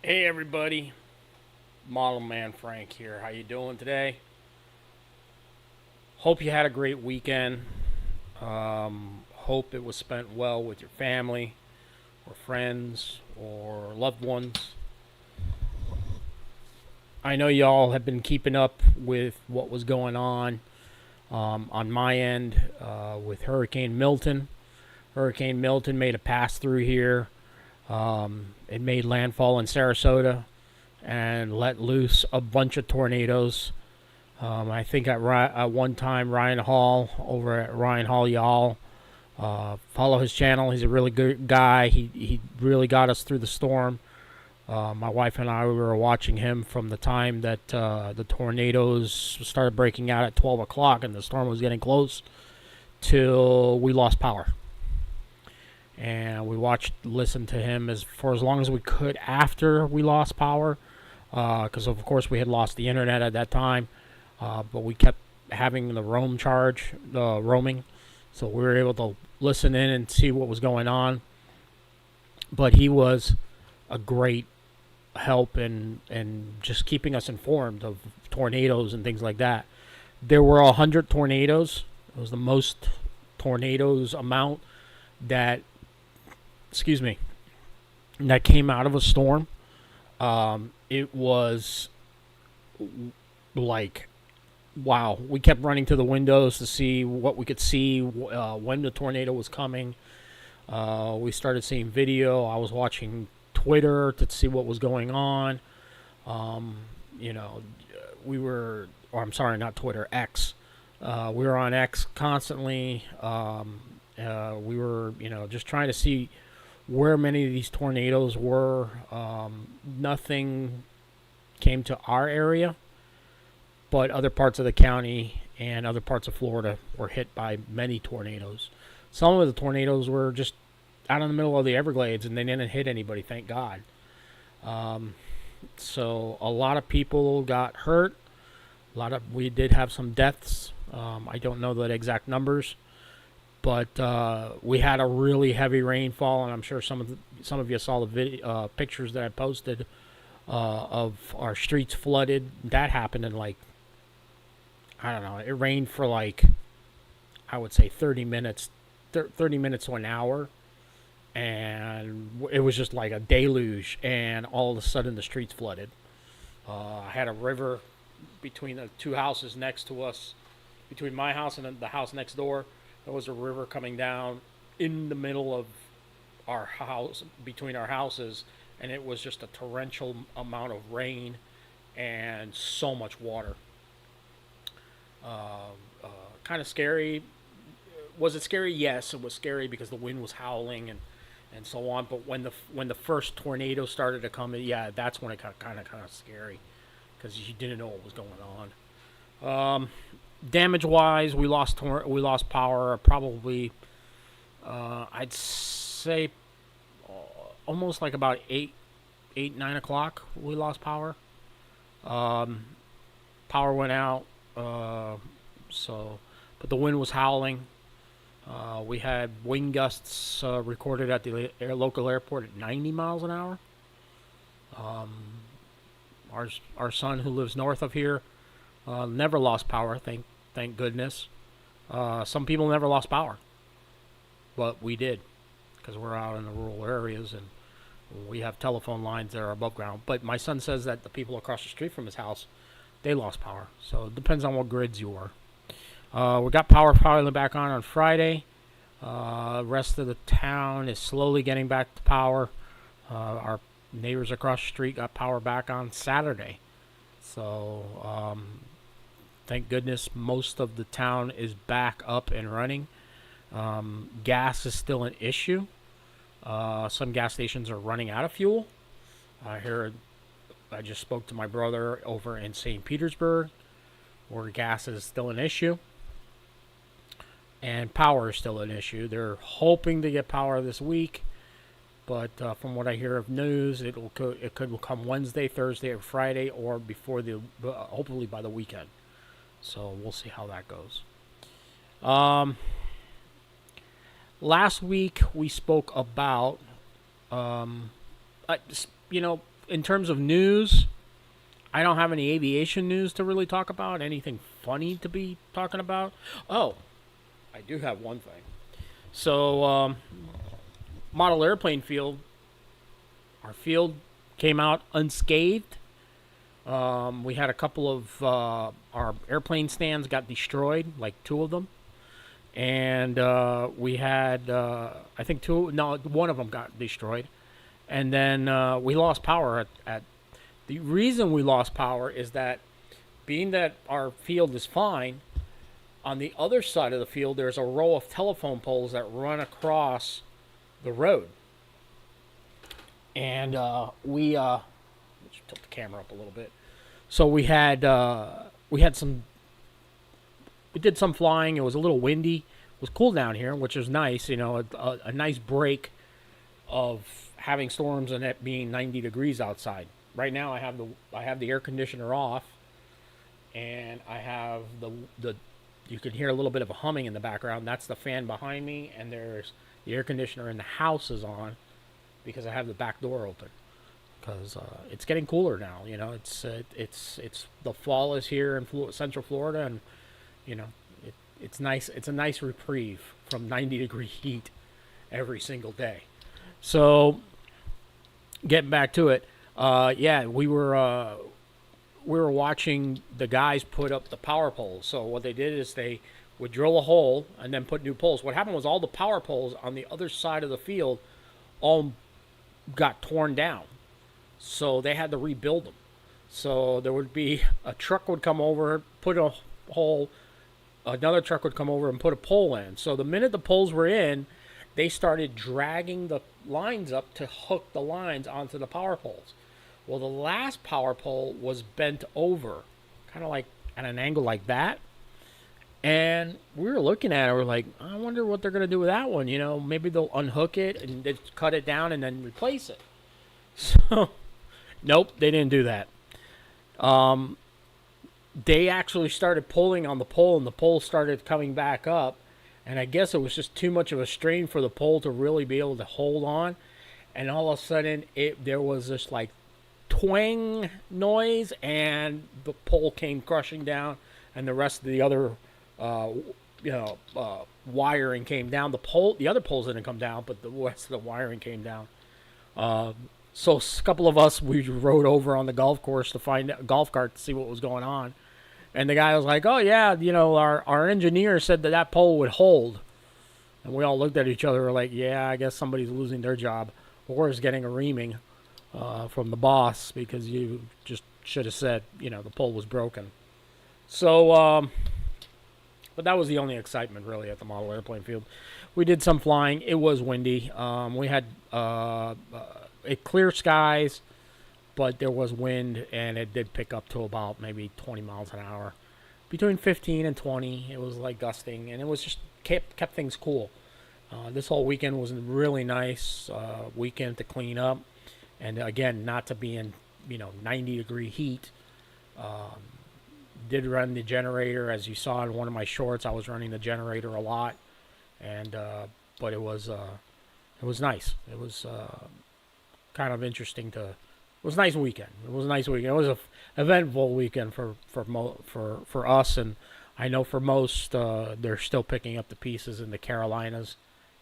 Hey everybody, Model Man Frank here. How you doing today? Hope you had a great weekend. Hope it was spent well with your family or friends or loved ones. I know y'all have been keeping up with what was going on my end with Hurricane Milton. Hurricane Milton made a pass through here. It made landfall in Sarasota and let loose a bunch of tornadoes. I think at one time Ryan Hall over at Ryan Hall Y'all. Follow his channel. He's a really good guy. He really got us through the storm. My wife and I, we were watching him from the time that the tornadoes started breaking out at 12 o'clock and the storm was getting close till we lost power. And we listened to him for as long as we could after we lost power, because of course we had lost the internet at that time, but we kept having the roaming, so we were able to listen in and see what was going on. But he was a great help in just keeping us informed of tornadoes and things like that. There were 100 tornadoes. It was the most tornadoes amount that that came out of a storm. It was like, wow. We kept running to the windows to see what we could see when the tornado was coming. We started seeing video. I was watching Twitter to see what was going on. You know, I'm sorry, not Twitter, X. We were on X constantly. We were, just trying to see where many of these tornadoes were. Nothing came to our area, but other parts of the county and other parts of Florida were hit by many tornadoes. Some of the tornadoes were just out in the middle of the Everglades and they didn't hit anybody, thank God. So a lot of people got hurt. We did have some deaths. I don't know the exact numbers, but we had a really heavy rainfall, and I'm sure some of you saw the pictures that I posted of our streets flooded. That happened in I don't know. It rained for I would say 30 minutes, 30 minutes to an hour, and it was just like a deluge. And all of a sudden, the streets flooded. I had a river between the two houses next to us, between my house and the house next door. There was a river coming down in the middle of our house, between our houses, and it was just a torrential amount of rain and so much water. Kind of scary. Was it scary? Yes, it was scary because the wind was howling and so on. But when the first tornado started to come, yeah, that's when it got kind of scary because you didn't know what was going on. Damage wise, we lost power probably. I'd say almost like about 9 o'clock. We lost power. Power went out. But the wind was howling. We had wind gusts recorded at the local airport at 90 miles an hour. Our son, who lives north of here, never lost power. Thank goodness. Some people never lost power, but we did, because we're out in the rural areas and we have telephone lines that are above ground. But my son says that the people across the street from his house, they lost power. So it depends on what grids you are. We got power finally back on Friday. Rest of the town is slowly getting back to power. Our neighbors across the street got power back on Saturday. So thank goodness most of the town is back up and running. Gas is still an issue. Some gas stations are running out of fuel. I just spoke to my brother over in St. Petersburg, where gas is still an issue. And power is still an issue. They're hoping to get power this week, but from what I hear of news, it could come Wednesday, Thursday, or Friday, or hopefully by the weekend. So we'll see how that goes. Last week we spoke about, in terms of news, I don't have any aviation news to really talk about. Anything funny to be talking about? Oh, I do have one thing. So, model airplane field, our field came out unscathed. We had a couple of our airplane stands got destroyed, like 2 of them. And we had, I think one of them got destroyed. And then we lost power at the reason we lost power is that being that our field is fine, on the other side of the field there's a row of telephone poles that run across the road. And let's tilt the camera up a little bit. So we did some flying. It was a little windy. It was cool down here, which is nice. You know, a nice break of having storms and it being 90 degrees outside. Right now, I have the air conditioner off, and I have the you can hear a little bit of a humming in the background. That's the fan behind me, and there's the air conditioner in the house is on because I have the back door open. Because it's getting cooler now, you know. It's the fall is here in Central Florida, and you know it's nice. It's a nice reprieve from 90-degree heat every single day. So, getting back to it, yeah, we were watching the guys put up the power poles. So what they did is they would drill a hole and then put new poles. What happened was all the power poles on the other side of the field all got torn down. So they had to rebuild them. So there would be a truck would come over, put a hole, another truck would come over and put a pole in. So the minute the poles were in, they started dragging the lines up to hook the lines onto the power poles. Well, the last power pole was bent over, kind of like at an angle like that. And we were looking at it, we're like, I wonder what they're going to do with that one. You know, maybe they'll unhook it and they cut it down and then replace it. So, nope, they didn't do that. They actually started pulling on the pole, and the pole started coming back up. And I guess it was just too much of a strain for the pole to really be able to hold on. And all of a sudden, there was this like twang noise, and the pole came crushing down, and the rest of the other, wiring came down. The other poles didn't come down, but the rest of the wiring came down. So a couple of us, we rode over on the golf course to find a golf cart to see what was going on. And the guy was like, oh, yeah, you know, our engineer said that pole would hold. And we all looked at each other like, yeah, I guess somebody's losing their job. Or is getting a reaming from the boss because you just should have said, you know, the pole was broken. So, but that was the only excitement really at the model airplane field. We did some flying. It was windy. We had clear skies, but there was wind, and it did pick up to about maybe 20 miles an hour. Between 15 and 20, it was like gusting, and it was just kept things cool. This whole weekend was a really nice weekend to clean up, and again, not to be in 90-degree heat. Did run the generator, as you saw in one of my shorts. I was running the generator a lot, and but it was nice. It was kind of interesting to. It was a nice weekend. It was a nice weekend. It was an eventful weekend for us, and I know for most they're still picking up the pieces in the Carolinas.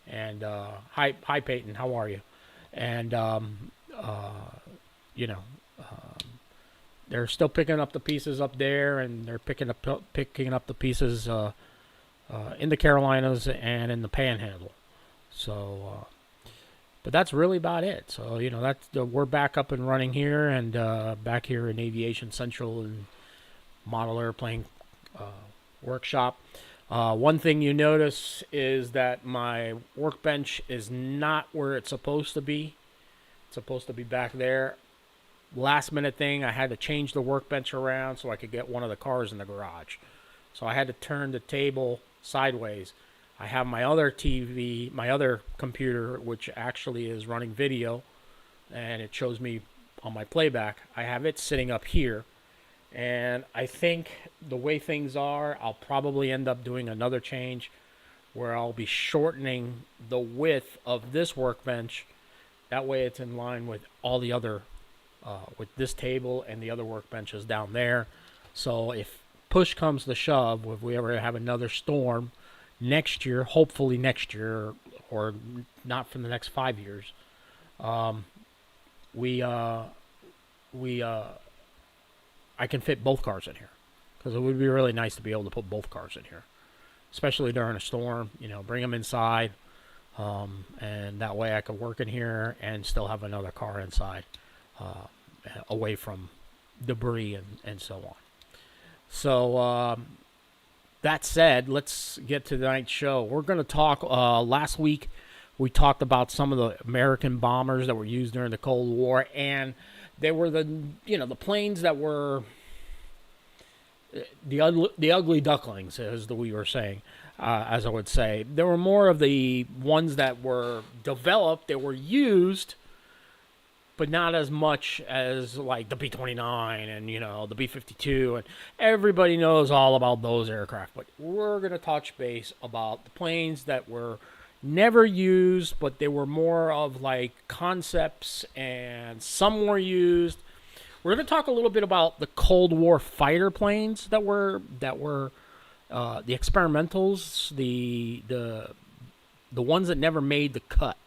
And hi Peyton, how are you? And they're still picking up the pieces up there, and they're picking up the pieces in the Carolinas and in the Panhandle. So. But that's really about it. So, we're back up and running here, and back here in Aviation Central and Model Airplane Workshop. One thing you notice is that my workbench is not where it's supposed to be. It's supposed to be back there. Last minute thing, I had to change the workbench around so I could get one of the cars in the garage. So I had to turn the table sideways. I have my other TV, my other computer, which actually is running video, and it shows me on my playback. I have it sitting up here, and I think the way things are, I'll probably end up doing another change where I'll be shortening the width of this workbench. That way it's in line with all the other with this table and the other workbenches down there. So if push comes to shove, if we ever have another storm next year, hopefully next year, or not for the next 5 years, I can fit both cars in here, because it would be really nice to be able to put both cars in here, especially during a storm. Bring them inside, and that way I could work in here and still have another car inside, away from debris and so on. So that said, let's get to tonight's show. We're going to talk. Last week we talked about some of the American bombers that were used during the Cold War, and they were the planes that were the ugly ducklings, as we were saying, as I would say. There were more of the ones that were developed, that were used, but not as much as like the B-29 and the B-52, and everybody knows all about those aircraft. But we're going to touch base about the planes that were never used, but they were more of like concepts, and some were used. We're going to talk a little bit about the Cold War fighter planes that were the experimentals, the ones that never made the cut.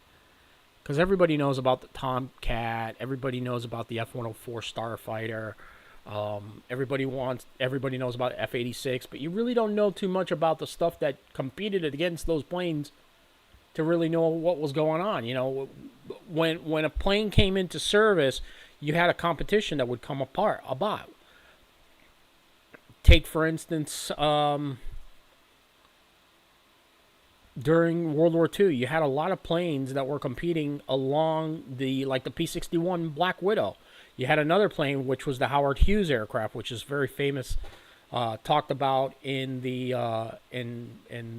Because everybody knows about the Tomcat, everybody knows about the F-104 Starfighter, everybody knows about F-86, but you really don't know too much about the stuff that competed against those planes to really know what was going on. When a plane came into service, you had a competition that would come about. Take, for instance, during World War II, you had a lot of planes that were competing along the P-61 Black Widow. You had another plane, which was the Howard Hughes aircraft, which is very famous, talked about in the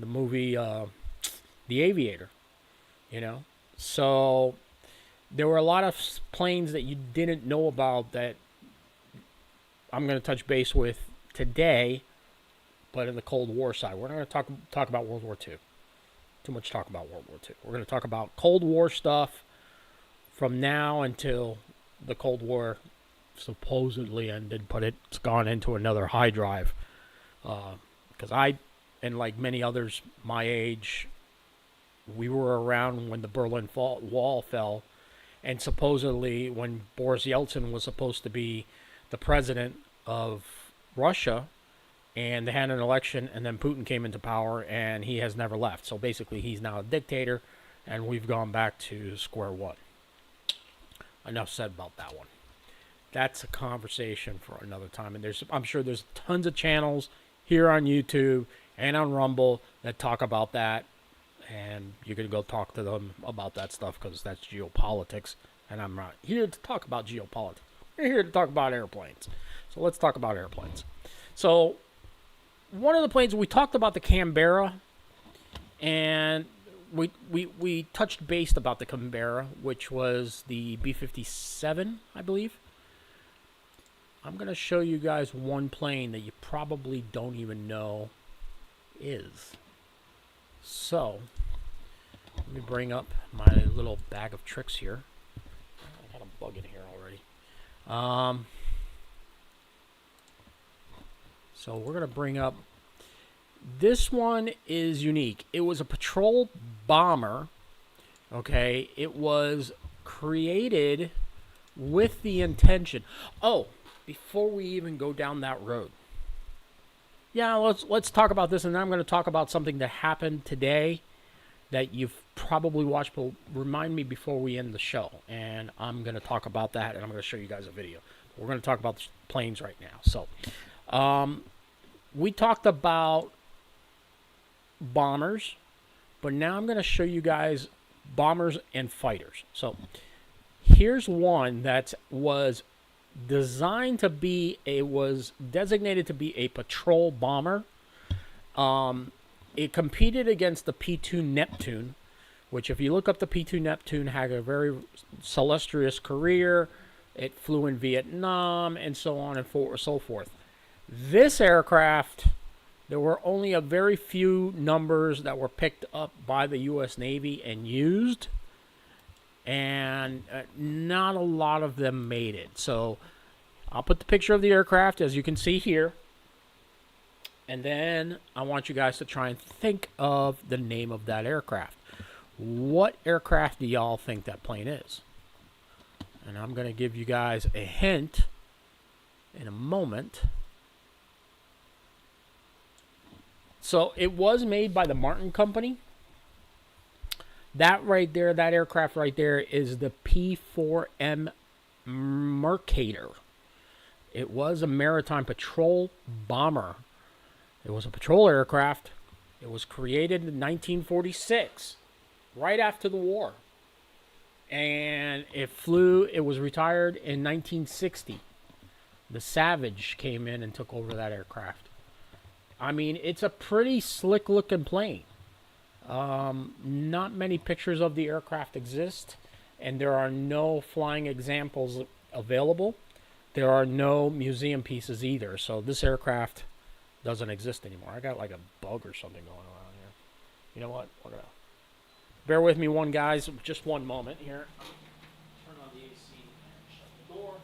movie The Aviator. So there were a lot of planes that you didn't know about that I'm going to touch base with today, but in the Cold War side. We're not going to talk about World War II. Too much talk about World War II. We're going to talk about Cold War stuff from now until the Cold War supposedly ended, but it's gone into another high drive. Because I, and like many others my age, we were around when the Berlin Wall fell, and supposedly when Boris Yeltsin was supposed to be the president of Russia, and they had an election, and then Putin came into power, and he has never left. So basically, he's now a dictator, and we've gone back to square one. Enough said about that one. That's a conversation for another time. And I'm sure there's tons of channels here on YouTube and on Rumble that talk about that, and you can go talk to them about that stuff, because that's geopolitics, and I'm not here to talk about geopolitics. We're here to talk about airplanes. So let's talk about airplanes. So one of the planes, we talked about the Canberra, and we touched base about the Canberra, which was the B-57, I believe. I'm going to show you guys one plane that you probably don't even know is. So, let me bring up my little bag of tricks here. I got a bug in here already. So we're going to bring up, this one is unique. It was a patrol bomber, okay? It was created with the intention. Oh, before we even go down that road. Yeah, let's talk about this, and then I'm going to talk about something that happened today that you've probably watched, but remind me before we end the show. And I'm going to talk about that, and I'm going to show you guys a video. We're going to talk about the planes right now. So, we talked about bombers, but now I'm going to show you guys bombers and fighters. So here's one that was designed to be was designated to be a patrol bomber. It competed against the P-2 Neptune, which if you look up the P-2 Neptune, had a very illustrious career. It flew in Vietnam and so on and so forth. This aircraft, there were only a very few numbers that were picked up by the U.S. Navy and used. and not a lot of them made it. So I'll put the picture of the aircraft, as you can see here, and then I want you guys to try and think of the name of that aircraft. What aircraft do y'all think that plane is? And I'm going to give you guys a hint in a moment. So it was made by the Martin Company. That right there, that aircraft right there, is the P-4M Mercator. It was a maritime patrol bomber. It was a patrol aircraft. It was created in 1946, right after the war. And it flew, it was retired in 1960. The Savage came in and took over that aircraft. I mean, it's a pretty slick looking plane. Not many pictures of the aircraft exist, and there are no flying examples available. There are no museum pieces either, so this aircraft doesn't exist anymore. I got like a bug or something going around here. You know what? We're gonna bear with me, guys. Just one moment here. Turn on the AC and shut the door. I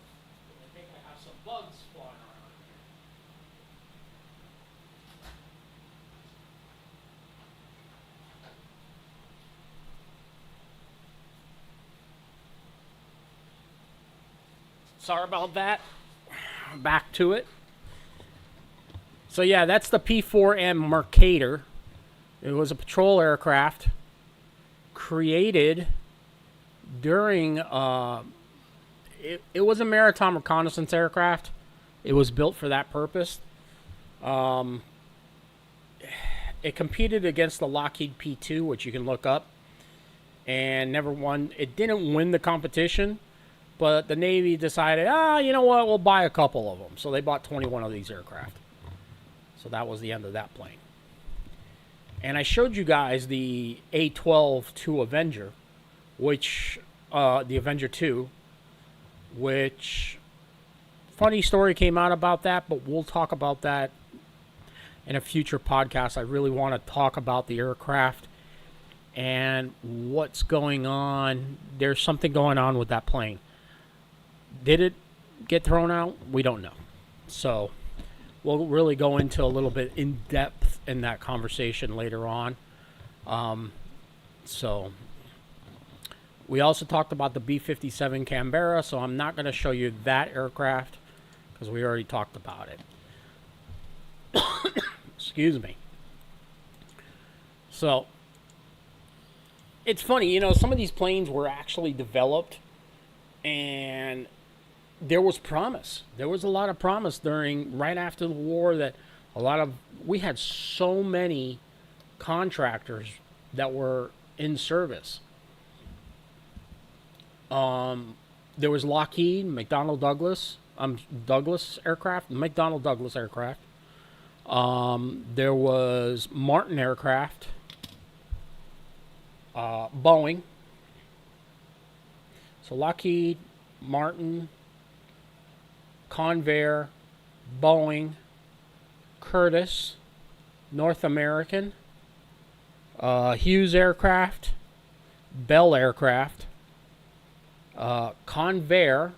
think I have some bugs flying around here. Sorry about that. Back to it. So yeah, that's the P-4M Mercator. It was a patrol aircraft created during it was a maritime reconnaissance aircraft. It was built for that purpose. It competed against the Lockheed P-2, which you can look up, and never won. It didn't win the competition, but the Navy decided, you know what, we'll buy a couple of them. So they bought 21 of these aircraft. So that was the end of that plane. And I showed you guys the A-12 II Avenger, which, the Avenger 2, which, funny story came out about that, but we'll talk about that in a future podcast. I really want to talk about the aircraft and what's going on. There's something going on with that plane. Did it get thrown out? We don't know. So we'll really go into a little bit in depth in that conversation later on. So we also talked about the B-57 Canberra, so I'm not going to show you that aircraft because we already talked about it. Excuse me. So it's funny, you know, some of these planes were actually developed and there was promise. There was a lot of promise right after the war that we had so many contractors that were in service. There was Lockheed, McDonnell Douglas aircraft. There was Martin aircraft, Boeing. So Lockheed, Martin, Convair, Boeing, Curtiss, North American, Hughes Aircraft, Bell Aircraft, Convair,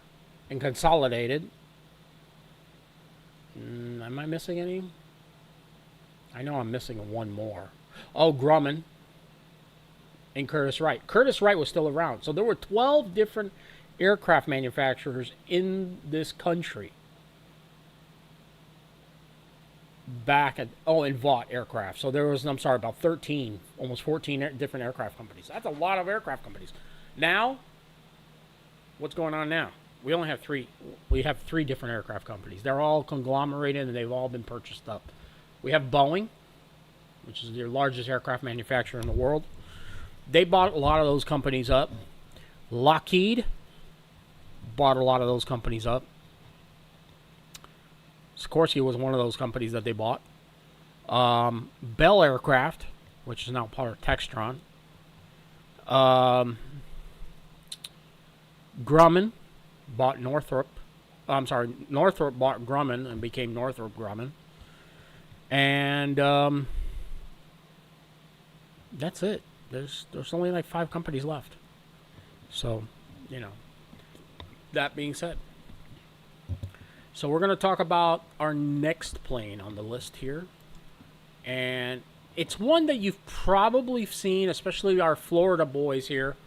and Consolidated. Am I missing any? I know I'm missing one more. Oh, Grumman and Curtiss-Wright. Curtiss-Wright was still around. So there were 12 different aircraft manufacturers in this country back at, and Vought Aircraft. So there was, about 13, almost 14 different aircraft companies. That's a lot of aircraft companies. Now, what's going on now? We only have three. We have three different aircraft companies. They're all conglomerated and they've all been purchased up. We have Boeing, which is the largest aircraft manufacturer in the world. They bought a lot of those companies up. Lockheed bought a lot of those companies up. Sikorsky was one of those companies that they bought. Bell Aircraft, which is now part of Textron. Grumman bought Northrop. Northrop bought Grumman and became Northrop Grumman. And that's it. There's only like 5 companies left. So, you know, that being said, so we're going to talk about our next plane on the list here. And it's one that you've probably seen, especially our Florida boys here.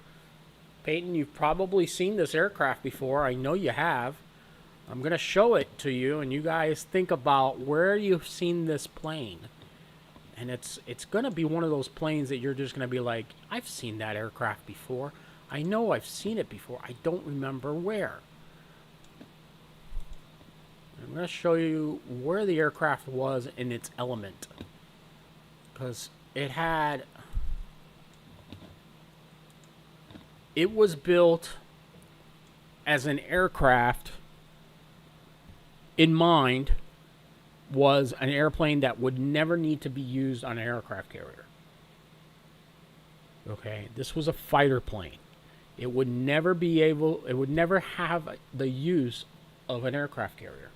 Peyton, you've probably seen this aircraft before. I know you have. I'm going to show it to you, and you guys think about where you've seen this plane. And it's going to be one of those planes that you're just going to be like, I've seen that aircraft before. I know I've seen it before. I don't remember where. I'm going to show you where the aircraft was in its element. Because it was built as an aircraft in mind, was an airplane that would never need to be used on an aircraft carrier. Okay, this was a fighter plane. It would never have the use of an aircraft carrier.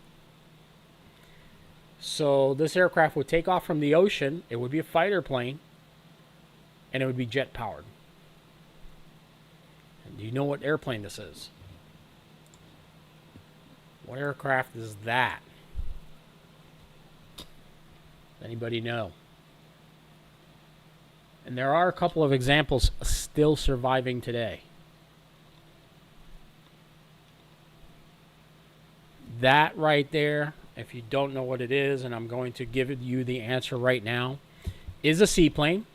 So this aircraft would take off from the ocean. It would be a fighter plane, and it would be jet powered. And do you know what airplane this is? What aircraft is that? Anybody know? And there are a couple of examples still surviving today. That right there, if you don't know what it is, and I'm going to give you the answer right now, is a seaplane.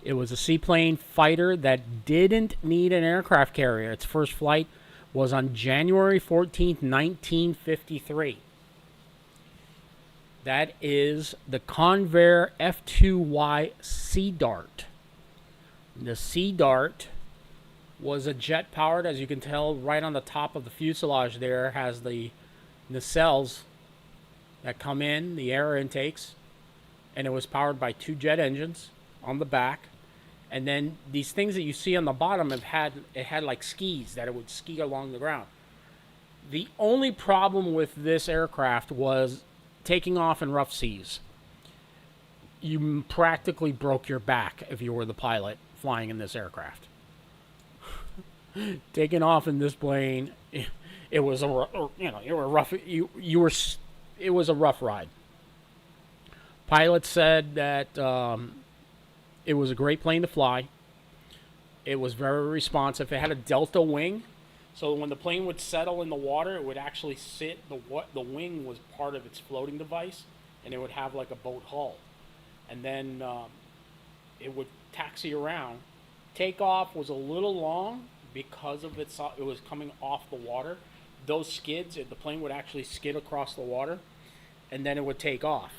It was a seaplane fighter that didn't need an aircraft carrier. Its first flight was on January 14th, 1953. That is the Convair F2Y Sea Dart. The Sea Dart was a jet-powered, as you can tell, right on the top of the fuselage there has the nacelles that come in, the air intakes, and it was powered by 2 jet engines on the back. And then these things that you see on the bottom had like skis that it would ski along the ground. The only problem with this aircraft was taking off in rough seas. You practically broke your back if you were the pilot flying in this aircraft. Taking off in this plane, it was a rough ride. Pilots said that it was a great plane to fly. It was very responsive. It had a delta wing, so when the plane would settle in the water, it would actually sit. The wing was part of its floating device, and it would have like a boat hull. And then it would taxi around. Takeoff was a little long because of it was coming off the water. Those skids, the plane would actually skid across the water, and then it would take off.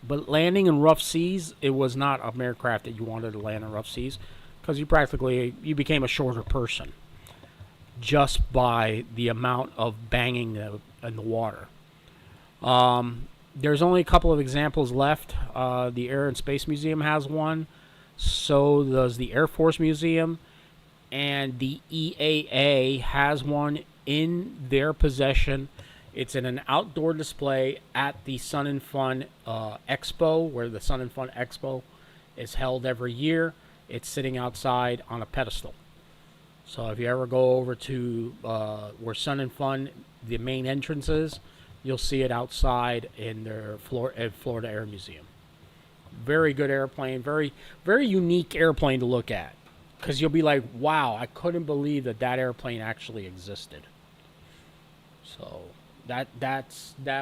But landing in rough seas, it was not an aircraft that you wanted to land in rough seas, because you became a shorter person just by the amount of banging in the water. There's only a couple of examples left. The Air and Space Museum has one. So does the Air Force Museum. And the EAA has one in their possession. It's in an outdoor display at the Sun and Fun Expo, where the Sun and Fun Expo is held every year. It's sitting outside on a pedestal. So if you ever go over to where Sun and Fun, the main entrance is, you'll see it outside in their Florida Air Museum. Very good airplane, very, very unique airplane to look at, because you'll be like, wow, I couldn't believe that airplane actually existed. So that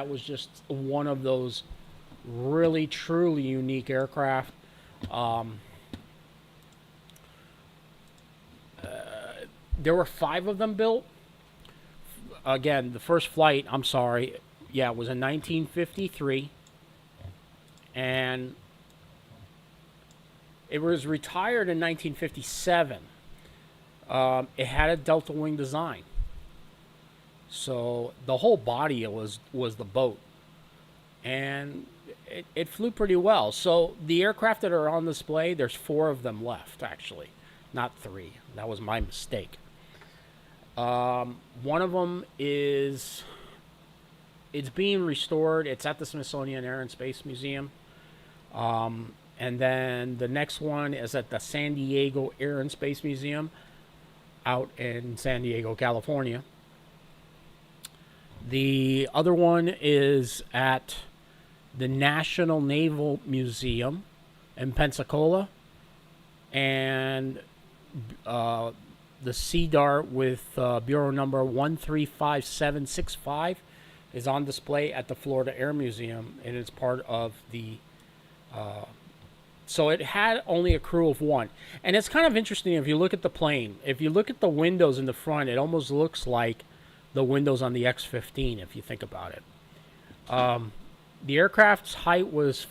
was just one of those really, truly unique aircraft. There were 5 of them built. Again, the first flight, it was in 1953. And it was retired in 1957. It had a delta wing design. So the whole body was the boat. And it flew pretty well. So the aircraft that are on display, there's 4 of them left, actually. Not 3. That was my mistake. One of them it's being restored. It's at the Smithsonian Air and Space Museum. And then the next one is at the San Diego Air and Space Museum. out in San Diego, California. The other one is at the National Naval Museum in Pensacola, and the Sea Dart with bureau number 135765 is on display at the Florida Air Museum, and it's part of the so it had only a crew of one. And it's kind of interesting if you look at the plane. If you look at the windows in the front, it almost looks like the windows on the X-15, if you think about it. The aircraft's height was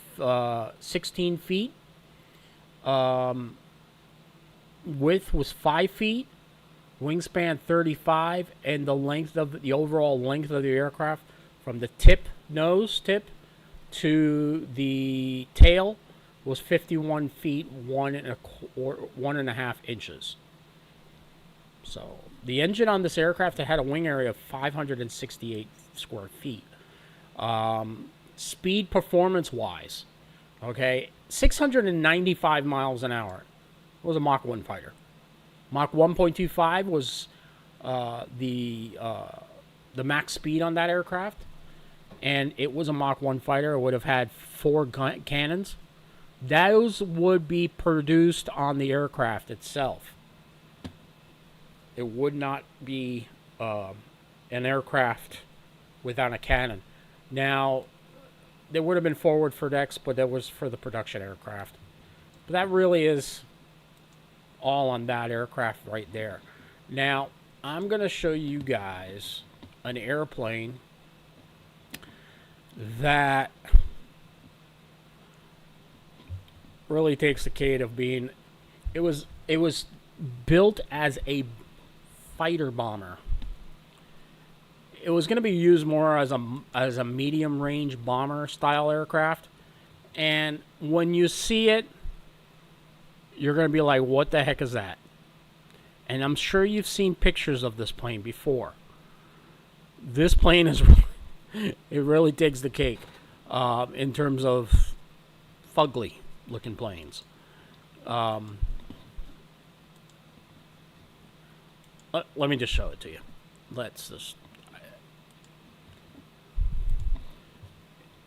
16 feet. Width was 5 feet. Wingspan 35. And the overall length of the aircraft from the nose tip to the tail was 51 feet, 1.25 inches. So the engine on this aircraft had a wing area of 568 square feet. Speed performance wise, okay, 695 miles an hour. It was a Mach 1 fighter. Mach 1.25 was the max speed on that aircraft, and it was a Mach 1 fighter. It would have had 4 cannons. Those would be produced on the aircraft itself. It would not be an aircraft without a cannon. Now, there would have been forward for decks, but that was for the production aircraft. But that really is all on that aircraft right there. Now, I'm going to show you guys an airplane that really takes the cake of being... It was built as a fighter bomber. It was going to be used more as a medium range bomber style aircraft, and when you see it, you're going to be like, what the heck is that? And I'm sure you've seen pictures of this plane before. This plane is it really takes the cake in terms of fugly looking planes. Let me just show it to you. Let's just...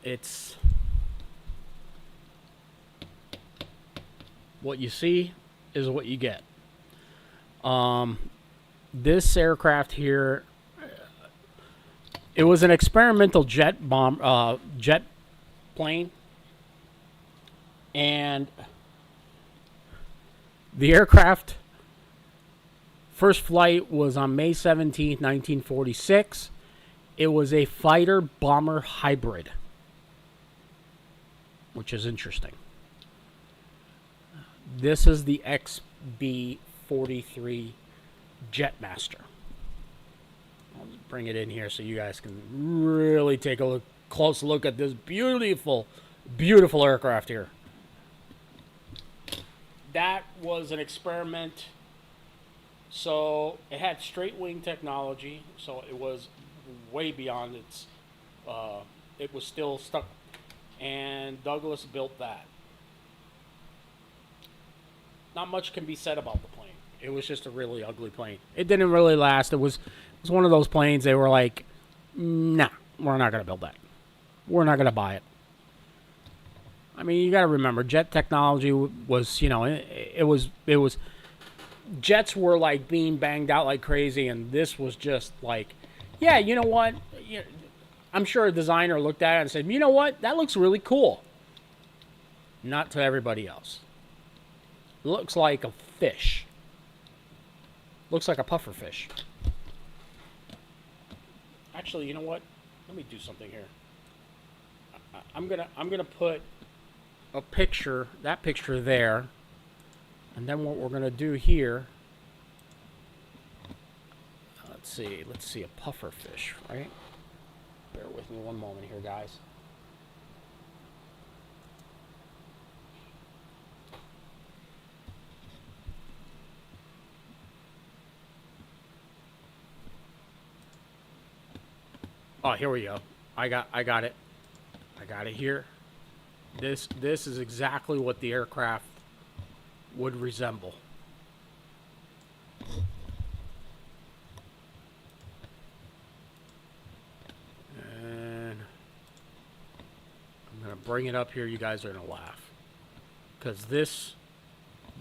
It's... What you see is what you get. This aircraft here, it was an experimental jet plane, and the aircraft first flight was on May 17th, 1946. It was a fighter-bomber hybrid, which is interesting. This is the XB-43 Jetmaster. I'll just bring it in here so you guys can really take a close look at this beautiful, beautiful aircraft here. That was an experiment. So it had straight wing technology, so it was way beyond its... it was still stuck, and Douglas built that. Not much can be said about the plane. It was just a really ugly plane. It didn't really last. It was one of those planes they were like, nah, we're not going to build that. We're not going to buy it. I mean, you got to remember, jet technology was, it was jets were like being banged out like crazy, and this was just like, yeah, you know what? I'm sure a designer looked at it and said, you know what? That looks really cool. Not to everybody else. It looks like a fish. Looks like a puffer fish. Actually, you know what? Let me do something here. I'm gonna put a picture, that picture there, and then what we're gonna do here. Let's see a puffer fish, right? Bear with me one moment here, guys. Oh, here we go. I got it. I got it here. This is exactly what the aircraft would resemble. going to bring it up here. You guys are going to laugh. Because this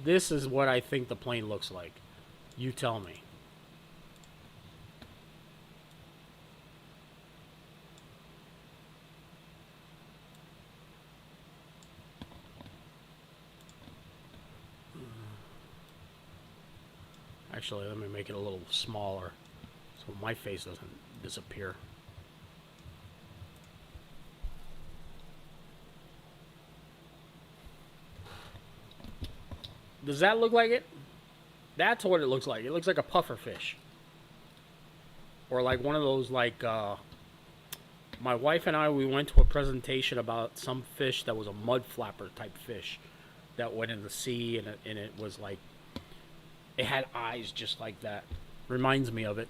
is what I think the plane looks like. You tell me. Actually, let me make it a little smaller so my face doesn't disappear. Does that look like it? That's what it looks like. It looks like a puffer fish. Or like one of those, like, my wife and I, we went to a presentation about some fish that was a mud flapper type fish that went in the sea, and it was like, it had eyes just like that. Reminds me of it.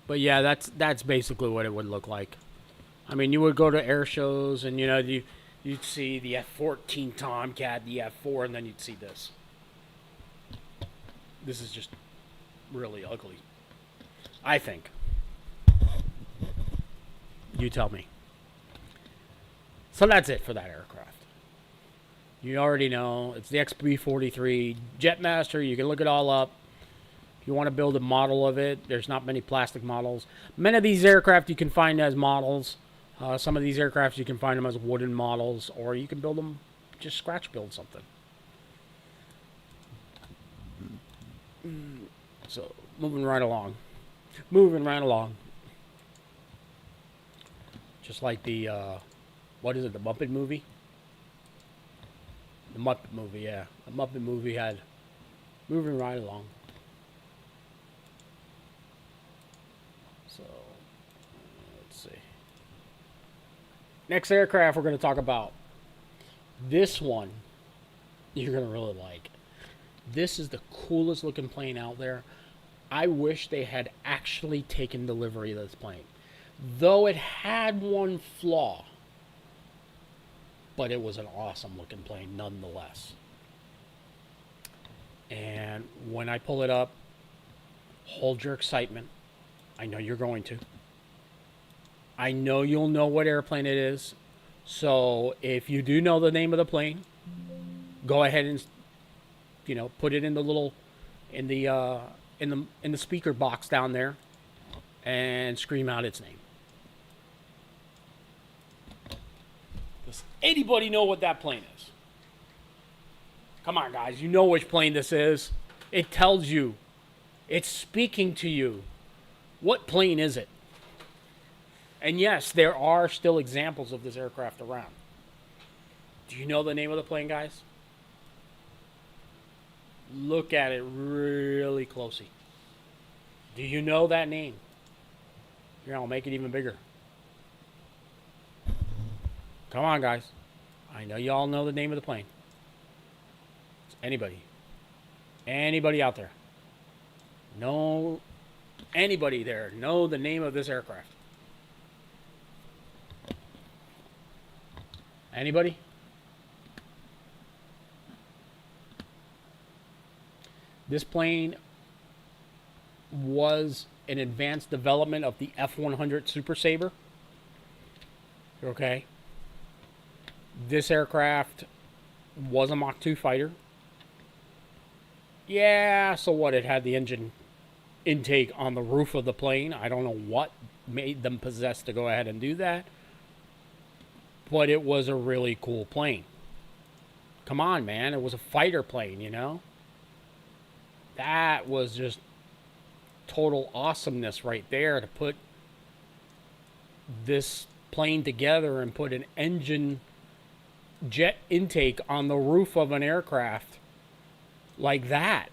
But yeah, that's basically what it would look like. I mean, you would go to air shows, and you know, you'd see the F-14 Tomcat, the F-4, and then you'd see this. This is just really ugly, I think. You tell me. So that's it for that aircraft. You already know. It's the XB-43 Jetmaster. You can look it all up. If you want to build a model of it, there's not many plastic models. Many of these aircraft you can find as models. Some of these aircraft you can find them as wooden models, or you can build them, just scratch build something. So, moving right along. Just like the, what is it, the Muppet movie? The Muppet movie, yeah. The Muppet movie had moving right along. So, let's see. Next aircraft we're going to talk about. This one, you're going to really like. This is the coolest looking plane out there. I wish they had actually taken delivery of this plane. Though it had one flaw, but it was an awesome looking plane nonetheless. And when I pull it up, hold your excitement. I know you're going to. I know you'll know what airplane it is. So if you do know the name of the plane, go ahead and, you know, put it in the little, in the speaker box down there, and scream out its name. Does anybody know what that plane is? Come on, guys. You know which plane this is. It tells you. It's speaking to you. What plane is it? And yes, there are still examples of this aircraft around. Do you know the name of the plane, guys? Look at it really closely. Do you know that name? Here, I'll make it even bigger. Come on, guys. I know you all know the name of the plane. Anybody? Anybody out there? No. Anybody there know the name of this aircraft? Anybody? This plane was an advanced development of the F-100 Super Sabre. Okay. This aircraft was a Mach 2 fighter. Yeah, so what? It had the engine intake on the roof of the plane. I don't know what made them possessed to go ahead and do that. But it was a really cool plane. Come on, man. It was a fighter plane, you know? That was just total awesomeness right there, to put this plane together and put an engine jet intake on the roof of an aircraft like that.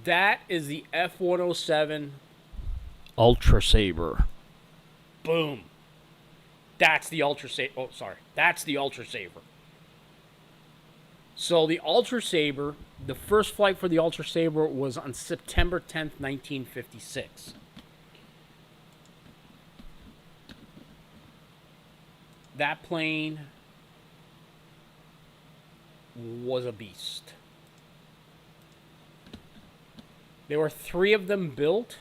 That is the F-107 Ultra Sabre. Boom. That's the Ultra Sabre. Oh, sorry. That's the Ultra Sabre. So the Ultra Sabre, the first flight for the Ultra Sabre was on September 10th, 1956. That plane was a beast. There were 3 of them built.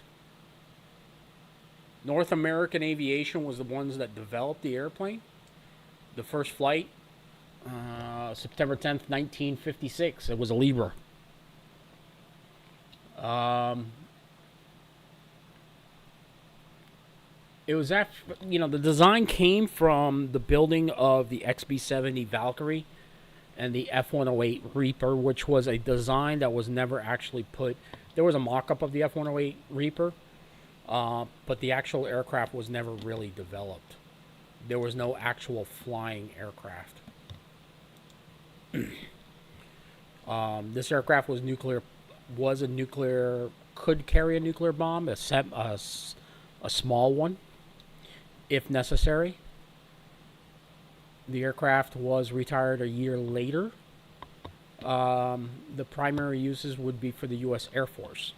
North American Aviation was the ones that developed the airplane. The first flight, September 10th, 1956. It was a Libra. It was the design came from the building of the XB-70 Valkyrie and the F-108 Reaper, which was a design that was never actually put. There was a mock-up of the F-108 Reaper, but the actual aircraft was never really developed. There was no actual flying aircraft. This aircraft was could carry a nuclear bomb, a small one, if necessary. The aircraft was retired a year later. The primary uses would be for the U.S. Air Force.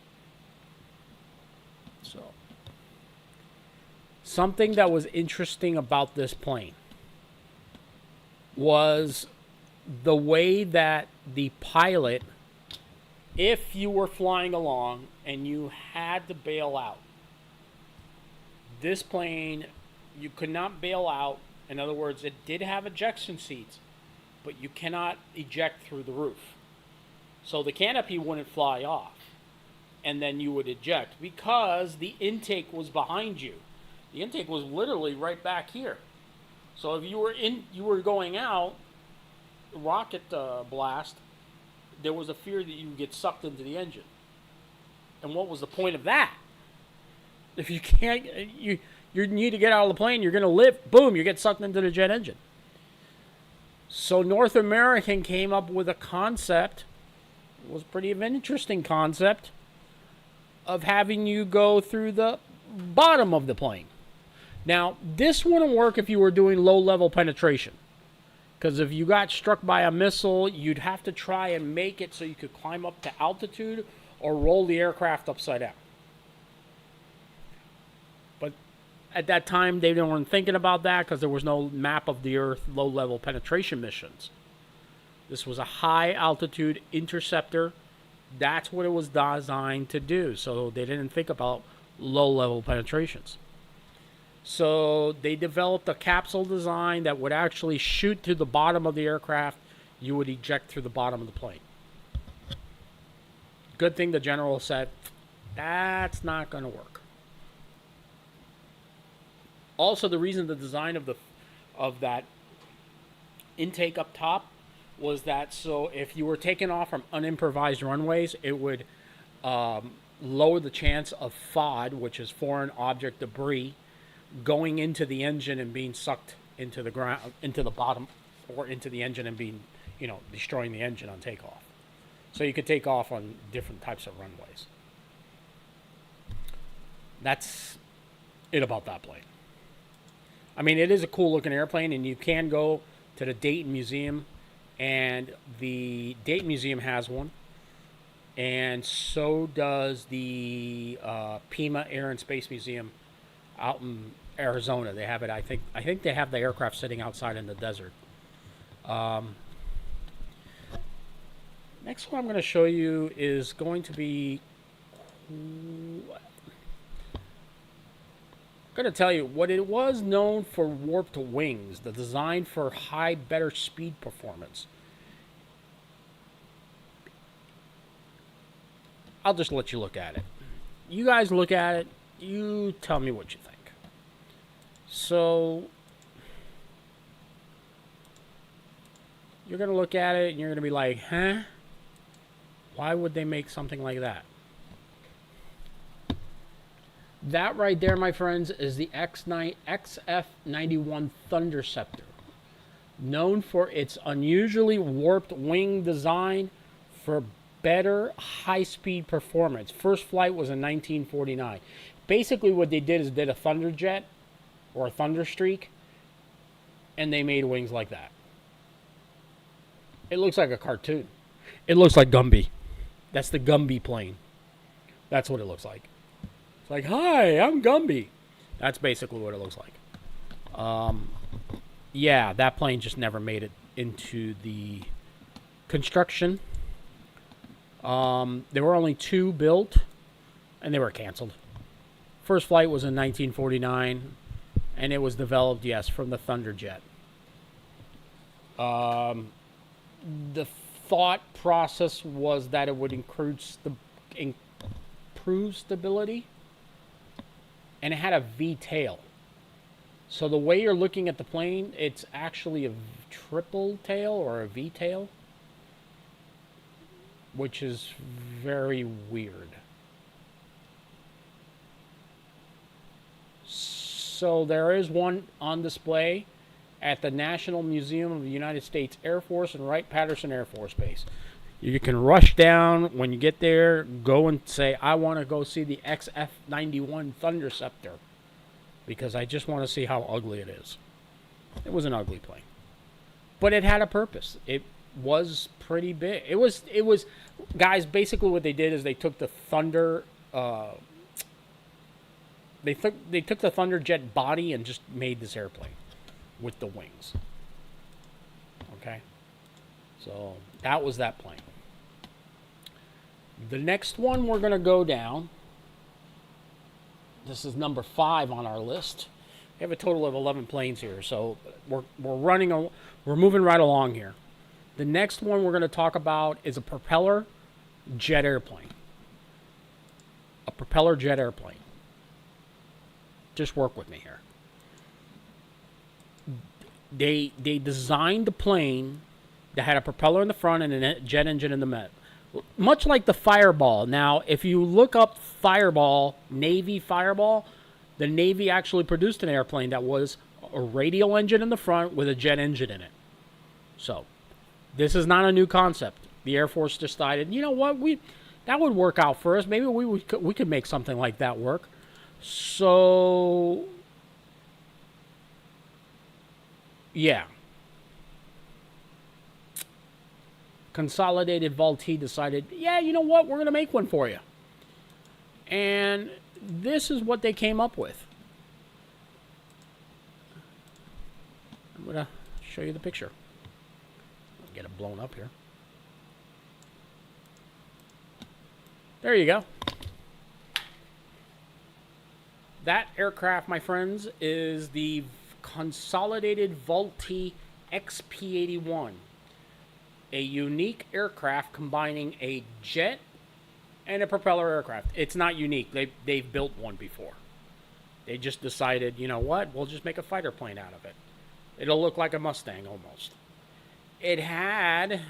So, something that was interesting about this plane was the way that the pilot, if you were flying along and you had to bail out, this plane, you could not bail out. In other words, it did have ejection seats, but you cannot eject through the roof. So the canopy wouldn't fly off, and then you would eject because the intake was behind you. The intake was literally right back here. So if you were going out, rocket blast, there was a fear that you would get sucked into the engine. And what was the point of that? If you can't, you need to get out of the plane, you're going to live, boom, you get sucked into the jet engine. So North American came up with a concept, it was pretty of an interesting concept, of having you go through the bottom of the plane. Now, this wouldn't work if you were doing low-level penetration. Because if you got struck by a missile, you'd have to try and make it so you could climb up to altitude or roll the aircraft upside down. But at that time, they weren't thinking about that because there was no map of the Earth low-level penetration missions. This was a high-altitude interceptor. That's what it was designed to do. So they didn't think about low-level penetrations. So they developed a capsule design that would actually shoot to the bottom of the aircraft. You would eject through the bottom of the plane. Good thing the general said, that's not going to work. Also, the reason the design of that intake up top was that so if you were taking off from unimprovised runways, it would lower the chance of FOD, which is foreign object debris, going into the engine and being sucked into the ground, into the bottom, or into the engine and being, destroying the engine on takeoff. So you could take off on different types of runways. That's it about that plane. I mean, it is a cool looking airplane, and you can go to the Dayton Museum, and the Dayton Museum has one, and so does the Pima Air and Space Museum out in Arizona. They have it. I think they have the aircraft sitting outside in the desert. Next one I'm going to show you is going to be. I'm going to tell you what it was known for warped wings, the design for high, better speed performance. I'll just let you look at it. You guys look at it. You tell me what you think. So, you're going to look at it and you're going to be like, huh? Why would they make something like that? That right there, my friends, is the XF-91 Thunderceptor. Known for its unusually warped wing design for better high-speed performance. First flight was in 1949. Basically, what they did is did a Thunderjet or a Thunderstreak, and they made wings like that. It looks like a cartoon. It looks like Gumby. That's the Gumby plane. That's what it looks like. It's like, hi, I'm Gumby. That's basically what it looks like. Yeah, that plane just never made it into the construction. There were only 2 built, and they were canceled. First flight was in 1949, and it was developed, yes, from the Thunderjet. The thought process was that it would improve stability, and it had a V tail. So the way you're looking at the plane, it's actually a triple tail or a V tail, which is very weird. So there is one on display at the National Museum of the United States Air Force and Wright-Patterson Air Force Base. You can rush down when you get there, go and say, I want to go see the XF-91 Thunderceptor, because I just want to see how ugly it is. It was an ugly plane, but it had a purpose. It was pretty big. It was guys, basically what they did is they took the Thunder they took the Thunderjet body and just made this airplane with the wings. Okay? So that was that plane. The next one we're going to go down, this is number 5 on our list. We have a total of 11 planes here, so we're moving right along here. The next one we're going to talk about is a propeller jet airplane. A propeller jet airplane. Just work with me here. They designed the plane that had a propeller in the front and a jet engine in the middle. Much like the Fireball. Now, if you look up Fireball, Navy Fireball, the Navy actually produced an airplane that was a radial engine in the front with a jet engine in it. So, this is not a new concept. The Air Force decided, you know what, that would work out for us. Maybe we could make something like that work. So, yeah. Consolidated Vultee decided, yeah, you know what, we're going to make one for you. And this is what they came up with. I'm going to show you the picture. I'll get it blown up here. There you go. That aircraft, my friends, is the Consolidated Vultee XP-81. A unique aircraft combining a jet and a propeller aircraft. It's not unique. They've built one before. They just decided, you know what, we'll just make a fighter plane out of it. It'll look like a Mustang almost. It had,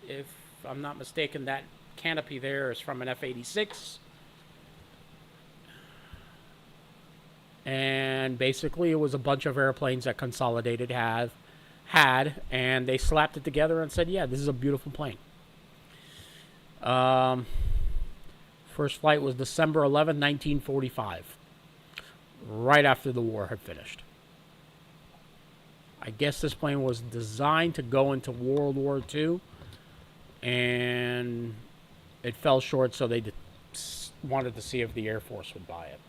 if I'm not mistaken, that canopy there is from an F-86. And basically it was a bunch of airplanes that Consolidated had, and they slapped it together and said, yeah, this is a beautiful plane. First flight was December 11, 1945, right after the war had finished. I guess this plane was designed to go into World War II, and it fell short, so they wanted to see if the Air Force would buy it.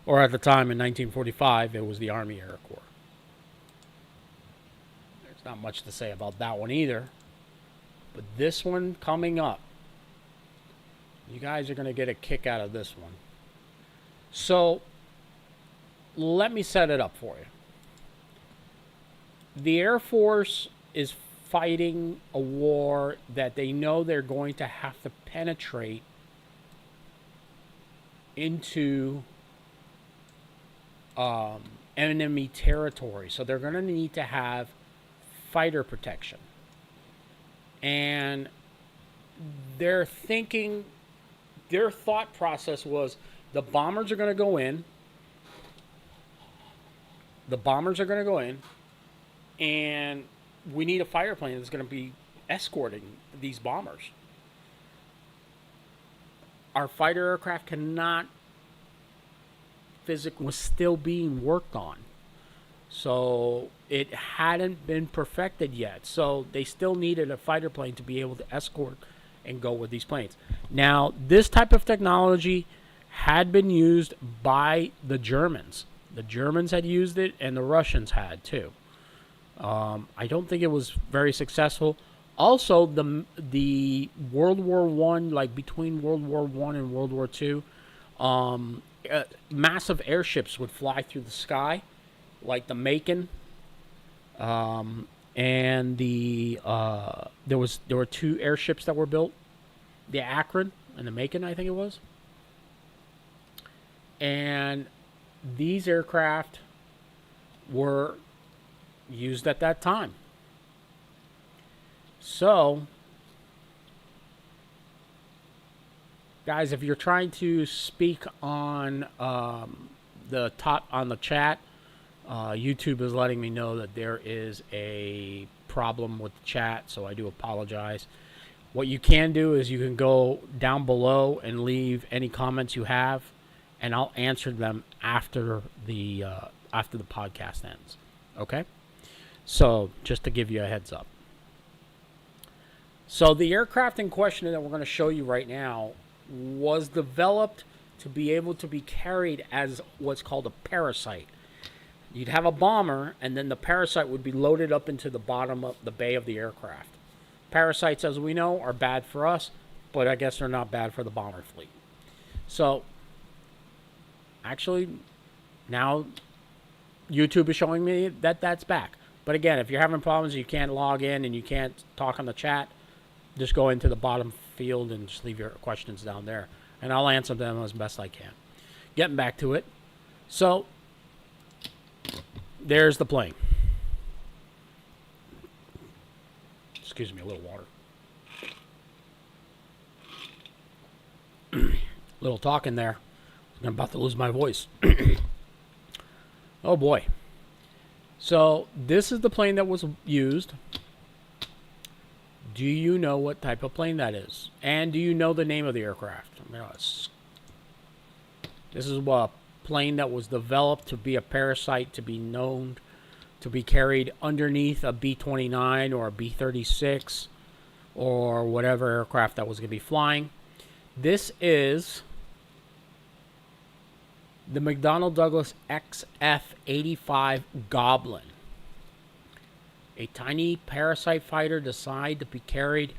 Or at the time, in 1945, it was the Army Air Corps. There's not much to say about that one either. But this one coming up, you guys are going to get a kick out of this one. So, let me set it up for you. The Air Force is fighting a war that they know they're going to have to penetrate into enemy territory. So they're going to need to have fighter protection. And they're thinking, their thought process was, the bombers are going to go in. The bombers are going to go in. And we need a fighter plane that's going to be escorting these bombers. Our fighter aircraft cannot physically, was still being worked on. So it hadn't been perfected yet. So they still needed a fighter plane to be able to escort and go with these planes. Now, this type of technology had been used by the Germans. The Germans had used it, and the Russians had too. I don't think it was very successful. Also, the World War I, like between World War I and World War II, Massive airships would fly through the sky, like the Macon, and there were two airships that were built, the Akron and the Macon, I think it was. And these aircraft were used at that time. So, guys, if you're trying to speak on the chat, YouTube is letting me know that there is a problem with the chat, so I do apologize. What you can do is you can go down below and leave any comments you have, and I'll answer them after the podcast ends. Okay? So, just to give you a heads up. So, the aircraft in question that we're going to show you right now was developed to be able to be carried as what's called a parasite. You'd have a bomber, and then the parasite would be loaded up into the bottom of the bay of the aircraft. Parasites, as we know, are bad for us, but I guess they're not bad for the bomber fleet. So, actually, now YouTube is showing me that that's back. But again, if you're having problems, you can't log in and you can't talk on the chat, just go into the bottom field and just leave your questions down there, and I'll answer them as best I can. Getting back to it. So, there's the plane. Excuse me, a little water. Little talking there. I'm about to lose my voice. Oh boy. So, this is the plane that was used. Do you know what type of plane that is? And do you know the name of the aircraft? This is a plane that was developed to be a parasite, to be known to be carried underneath a B-29 or a B-36 or whatever aircraft that was going to be flying. This is the McDonnell Douglas XF-85 Goblin. A tiny parasite fighter designed to be carried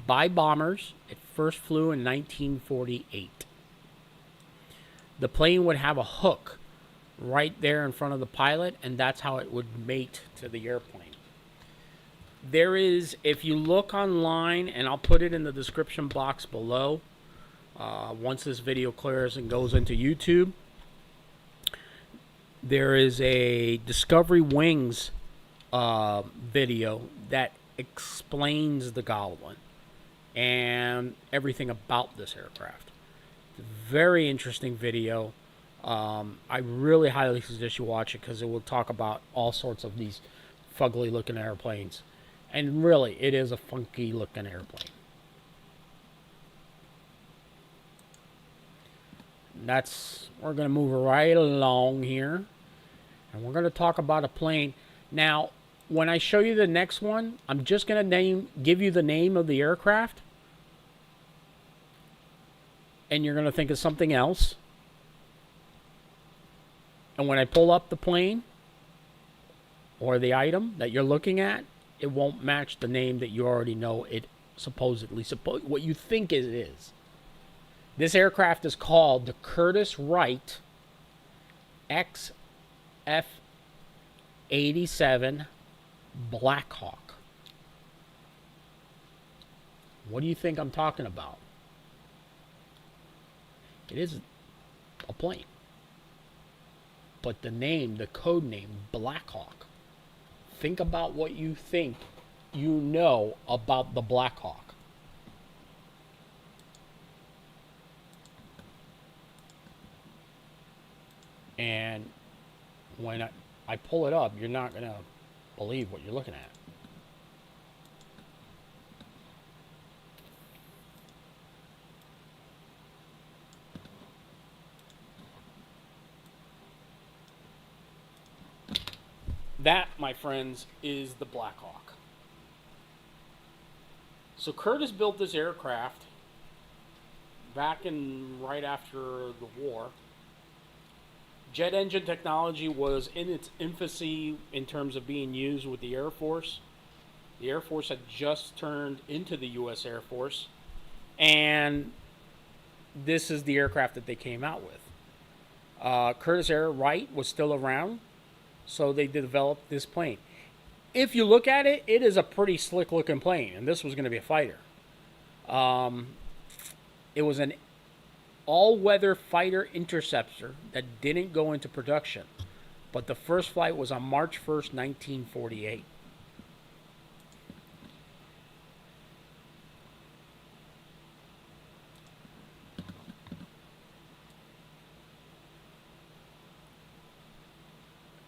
by bombers. It first flew in 1948. The plane would have a hook right there in front of the pilot, and that's how it would mate to the airplane. There is, if you look online, and I'll put it in the description box below, once this video clears and goes into YouTube, there is a Discovery Wings video that explains the Goblin and everything about this aircraft. Very interesting video. I really highly suggest you watch it because it will talk about all sorts of these fugly looking airplanes. And really, it is a funky looking airplane. We're going to move right along here. And we're going to talk about a plane. Now, when I show you the next one, I'm just going to give you the name of the aircraft. And you're going to think of something else. And when I pull up the plane or the item that you're looking at, it won't match the name that you already know it supposedly, what you think it is. This aircraft is called the Curtiss Wright XF-87 Blackhawk. What do you think I'm talking about? It is a plane. But the name, the code name, Blackhawk. Think about what you think you know about the Blackhawk. And when I pull it up, you're not going to believe what you're looking at. That, my friends, is the Blackhawk. So Curtiss built this aircraft back in right after the war. Jet engine technology was in its infancy in terms of being used with the Air Force. The Air Force had just turned into the U.S. Air Force. And this is the aircraft that they came out with. Curtiss Air Wright was still around, so they developed this plane. If you look at it, it is a pretty slick looking plane, and this was going to be a fighter. It was an all-weather fighter interceptor that didn't go into production, but the first flight was on March 1st, 1948.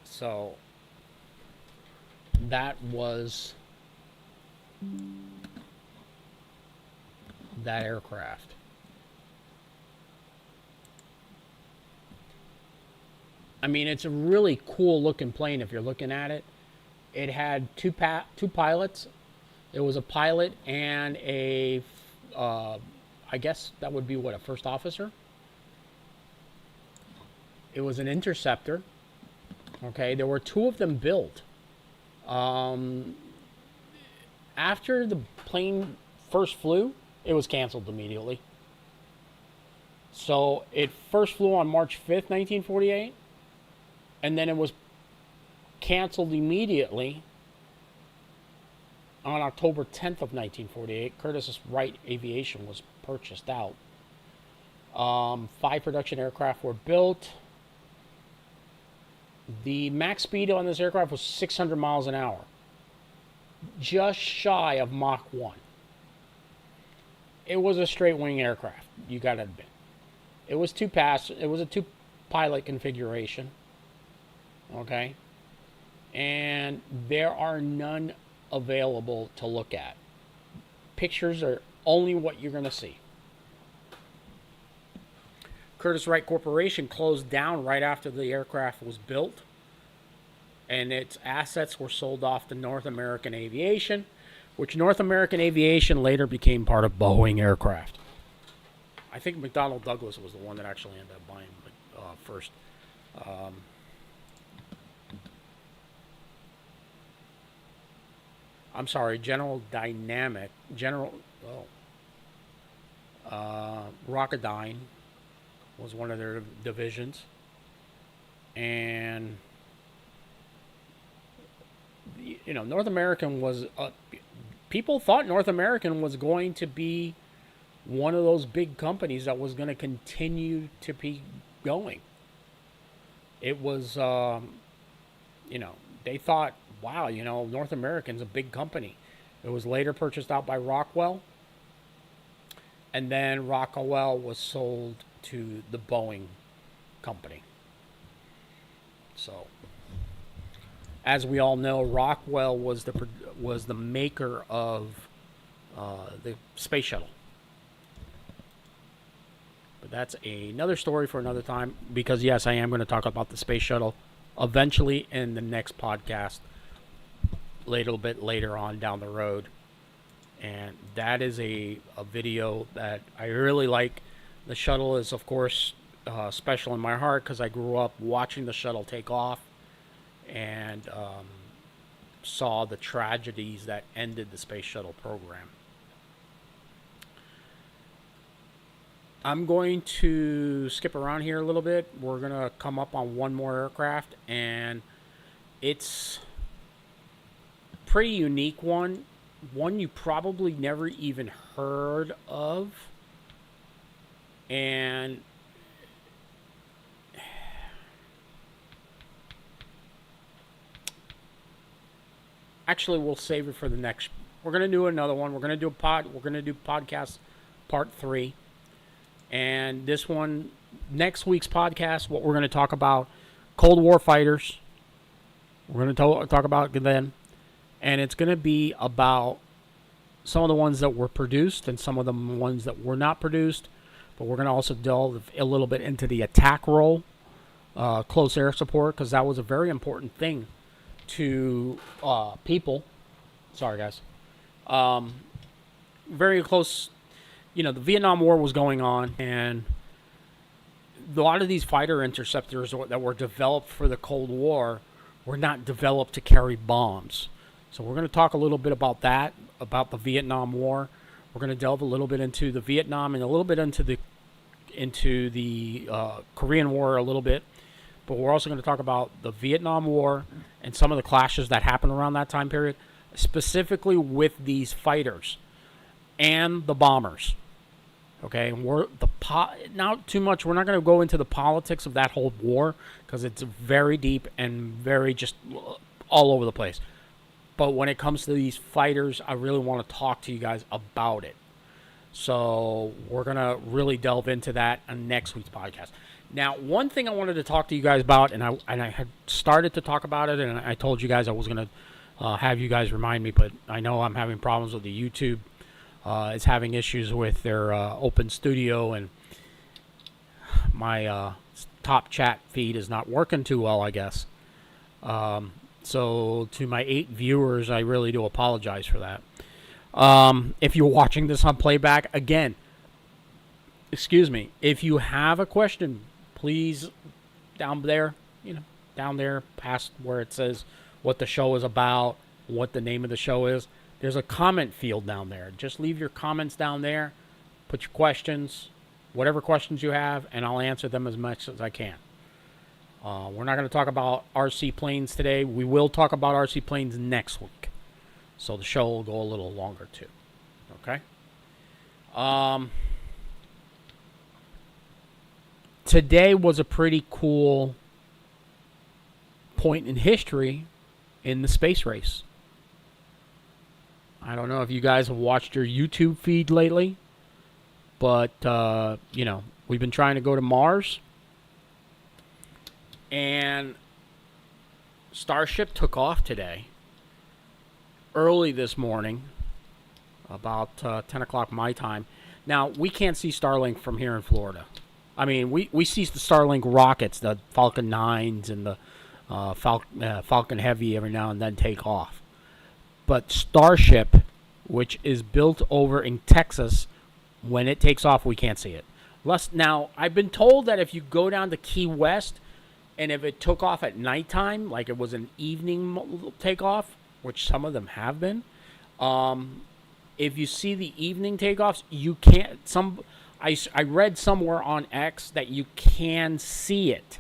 So that was that aircraft. I mean, it's a really cool looking plane if you're looking at it. It had two pilots. It was a pilot and a, I guess that would be what, a first officer? It was an interceptor. Okay, there were two of them built. After the plane first flew, it was canceled immediately. So it first flew on March 5th, 1948, and then it was canceled immediately on October 10th of 1948. Curtiss Wright Aviation was purchased out. 5 production aircraft were built. The max speed on this aircraft was 600 miles an hour, just shy of Mach 1. It was a straight wing aircraft, you gotta admit. It was it was a 2-pilot configuration, okay? And there are none available to look at. Pictures are only what you're gonna see. Curtiss Wright Corporation closed down right after the aircraft was built, and its assets were sold off to North American Aviation, which North American Aviation later became part of Boeing Aircraft. I think McDonnell Douglas was the one that actually ended up buying first. I'm sorry, Rocketdyne was one of their divisions, and North American was people thought North American was going to be one of those big companies that was going to continue to be going. It was they thought, wow, North American's a big company. It was later purchased out by Rockwell, and then Rockwell was sold to the Boeing company. So, as we all know, Rockwell was the maker of the space shuttle. But that's another story for another time, because yes, I am going to talk about the space shuttle eventually in the next podcast, a little bit later on down the road. And that is a video that I really like. The shuttle is, of course, special in my heart because I grew up watching the shuttle take off and saw the tragedies that ended the space shuttle program. I'm going to skip around here a little bit. We're going to come up on one more aircraft, and it's a pretty unique one you probably never even heard of. And actually, we'll save it for the next. We're going to do another one. We're going to do podcast part 3. And this one, next week's podcast, what we're going to talk about, Cold War fighters. We're going to talk about them. And it's going to be about some of the ones that were produced and some of the ones that were not produced. But we're going to also delve a little bit into the attack role, close air support, because that was a very important thing to people. Sorry, guys. Very close. The Vietnam War was going on, and a lot of these fighter interceptors that were developed for the Cold War were not developed to carry bombs. So we're going to talk a little bit about that, about the Vietnam War. We're going to delve a little bit into the Vietnam and a little bit into the into the Korean War a little bit, but we're also going to talk about the Vietnam War and some of the clashes that happened around that time period, specifically with these fighters and the bombers. Okay, not too much. We're not going to go into the politics of that whole war because it's very deep and very just all over the place. But when it comes to these fighters, I really want to talk to you guys about it. So we're going to really delve into that on next week's podcast. Now, one thing I wanted to talk to you guys about, and I had started to talk about it, and I told you guys I was going to have you guys remind me, but I know I'm having problems with the YouTube. It's having issues with their open studio, and my top chat feed is not working too well, I guess. So to my 8 viewers, I really do apologize for that. If you're watching this on playback, again, excuse me, if you have a question, please, down there past where it says what the show is about, what the name of the show is, there's a comment field down there. Just leave your comments down there, put your questions, whatever questions you have, and I'll answer them as much as I can. We're not going to talk about RC planes today. We will talk about RC planes next week. So the show will go a little longer too. Okay? Today was a pretty cool point in history in the space race. I don't know if you guys have watched your YouTube feed lately, but, we've been trying to go to Mars. And Starship took off today, early this morning, about 10 o'clock my time. Now, we can't see Starlink from here in Florida. I mean, we see the Starlink rockets, the Falcon 9s and the Falcon Heavy every now and then take off. But Starship, which is built over in Texas, when it takes off, we can't see it. Now, I've been told that if you go down to Key West, and if it took off at nighttime, like it was an evening takeoff, which some of them have been, if you see the evening takeoffs, you can't. I read somewhere on X that you can see it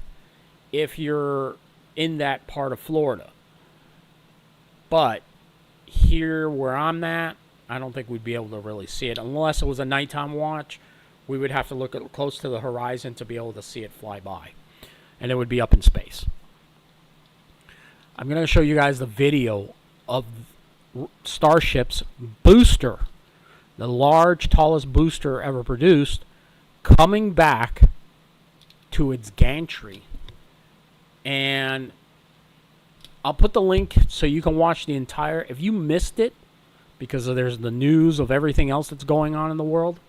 if you're in that part of Florida. But here where I'm at, I don't think we'd be able to really see it. Unless it was a nighttime watch, we would have to look close to the horizon to be able to see it fly by. And it would be up in space. I'm going to show you guys the video of Starship's booster, the large, tallest booster ever produced, coming back to its gantry. And I'll put the link so you can watch the entire. If you missed it, because there's the news of everything else that's going on in the world,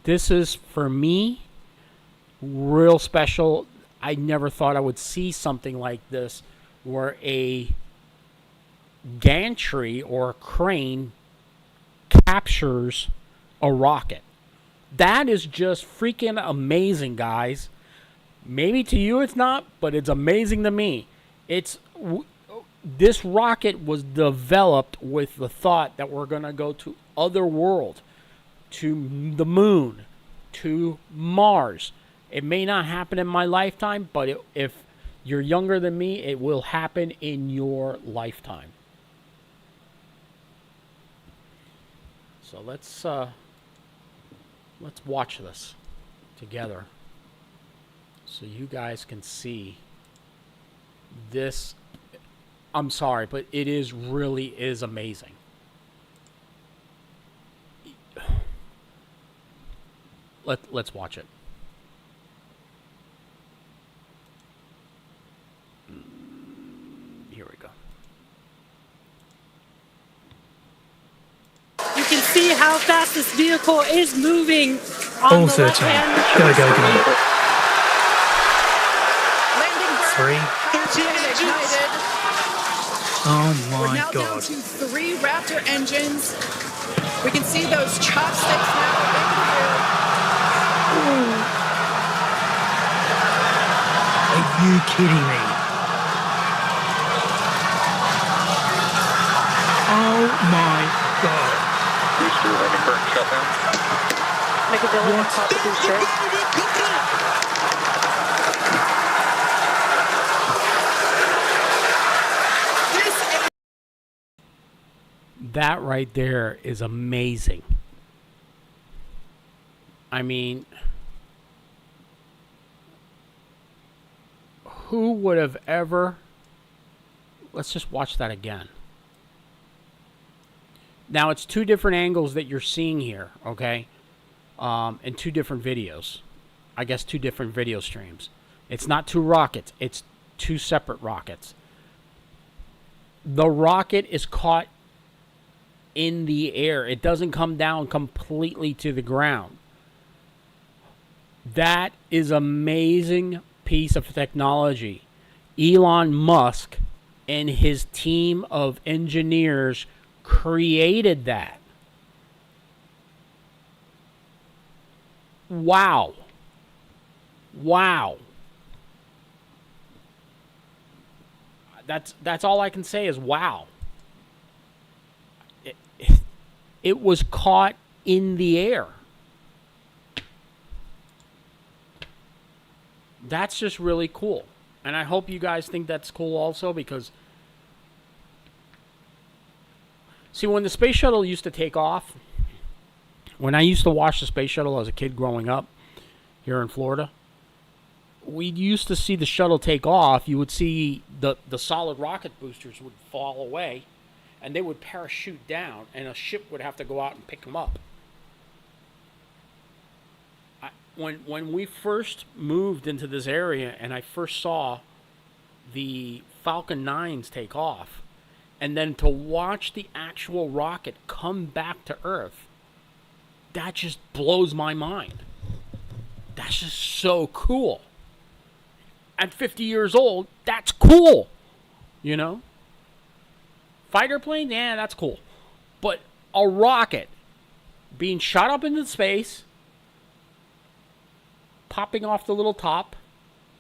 this is, for me, real special. I never thought I would see something like this where a gantry or a crane captures a rocket. That is just freaking amazing, guys. Maybe to you it's not, but it's amazing to me. This rocket was developed with the thought that we're going to go to other world, to the moon, to Mars. It may not happen in my lifetime, but if you're younger than me, it will happen in your lifetime. So let's watch this together so you guys can see this. I'm sorry, but it really is amazing. Let's watch it. Here we go. You can see how fast this vehicle is moving on All the 13. left-hand. Go. Landing 3. 13 ignited. Oh We're my now down god. to 3 Raptor engines. We can see those chopsticks now in here. Are you kidding me? Oh my god. Booster landing burn shutdown. Make a billing and pop the booster. That right there is amazing. I mean, who would have ever... Let's just watch that again. Now, it's two different angles that you're seeing here, okay? In two different videos. I guess two different video streams. It's not two rockets. It's two separate rockets. The rocket is caught in the air. It doesn't come down completely to the ground. That is amazing piece of technology. Elon Musk and his team of engineers created that. Wow. Wow. That's all I can say is wow. It was caught in the air. That's just really cool. And I hope you guys think that's cool also, because see, when the space shuttle used to take off, when I used to watch the space shuttle as a kid growing up here in Florida, we used to see the shuttle take off. You would see the solid rocket boosters would fall away, and they would parachute down, and a ship would have to go out and pick them up. When we first moved into this area and I first saw the Falcon 9s take off, and then to watch the actual rocket come back to Earth, that just blows my mind. That's just so cool. At 50 years old, that's cool. You know? Fighter plane, yeah, that's cool. But a rocket being shot up into space, popping off the little top,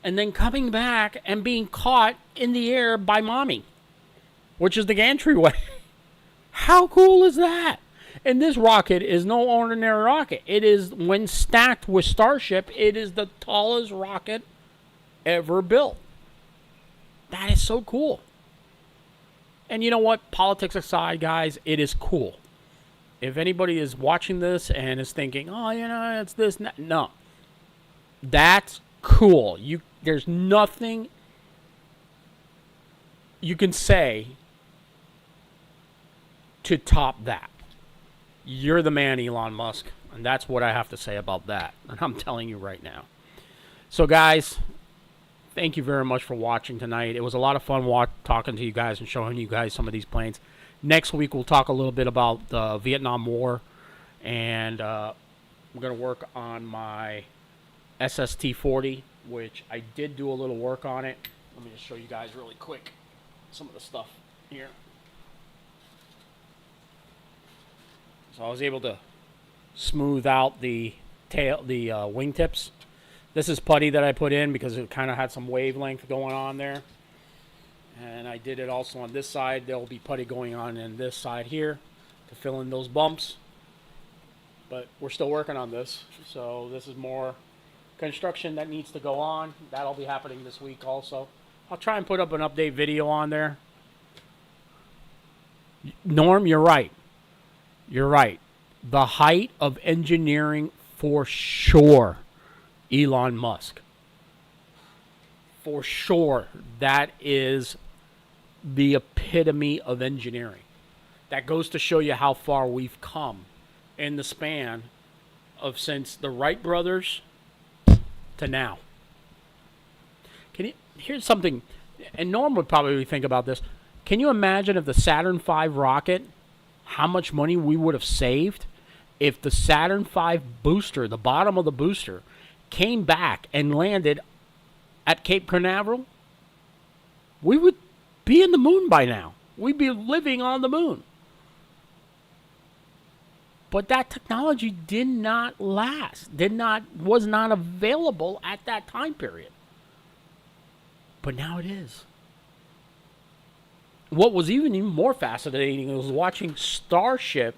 and then coming back and being caught in the air by mommy, which is the gantry-way. How cool is that? And this rocket is no ordinary rocket. It is, when stacked with Starship, it is the tallest rocket ever built. That is so cool. And you know what? Politics aside, guys, it is cool. If anybody is watching this and is thinking, oh, you know, it's this, no. That's cool. There's nothing you can say to top that. You're the man, Elon Musk, and that's what I have to say about that. And I'm telling you right now. So, guys, thank you very much for watching tonight. It was a lot of fun talking to you guys and showing you guys some of these planes. Next week, we'll talk a little bit about the Vietnam War, and we're going to work on my SST-40, which I did do a little work on it. Let me just show you guys really quick some of the stuff here. So I was able to smooth out the wingtips. This is putty that I put in because it kind of had some wavelength going on there. And I did it also on this side. There will be putty going on this side here to fill in those bumps. But we're still working on this. So this is more construction that needs to go on. That'll be happening this week also. I'll try and put up an update video on there. Norm, you're right. You're right. The height of engineering for sure, Elon Musk. For sure, that is the epitome of engineering. That goes to show you how far we've come in the span of since the Wright brothers to now. Here's something, and Norm would probably think about this. Can you imagine if the Saturn V rocket, how much money we would have saved if the Saturn V booster, the bottom of the booster, came back and landed at Cape Canaveral? We would be in the moon by now. We'd be living on the moon. But that technology did not last, was not available at that time period. But now it is. What was even more fascinating was watching Starship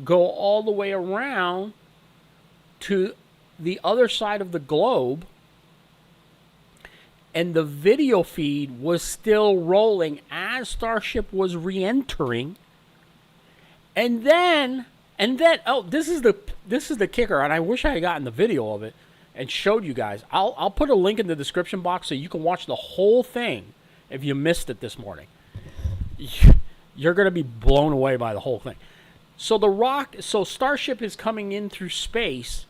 go all the way around to the other side of the globe, and the video feed was still rolling as Starship was re-entering. And then, oh, this is the kicker, and I wish I had gotten the video of it and showed you guys. I'll put a link in the description box so you can watch the whole thing if you missed it this morning. You're going to be blown away by the whole thing. So Starship is coming in through space,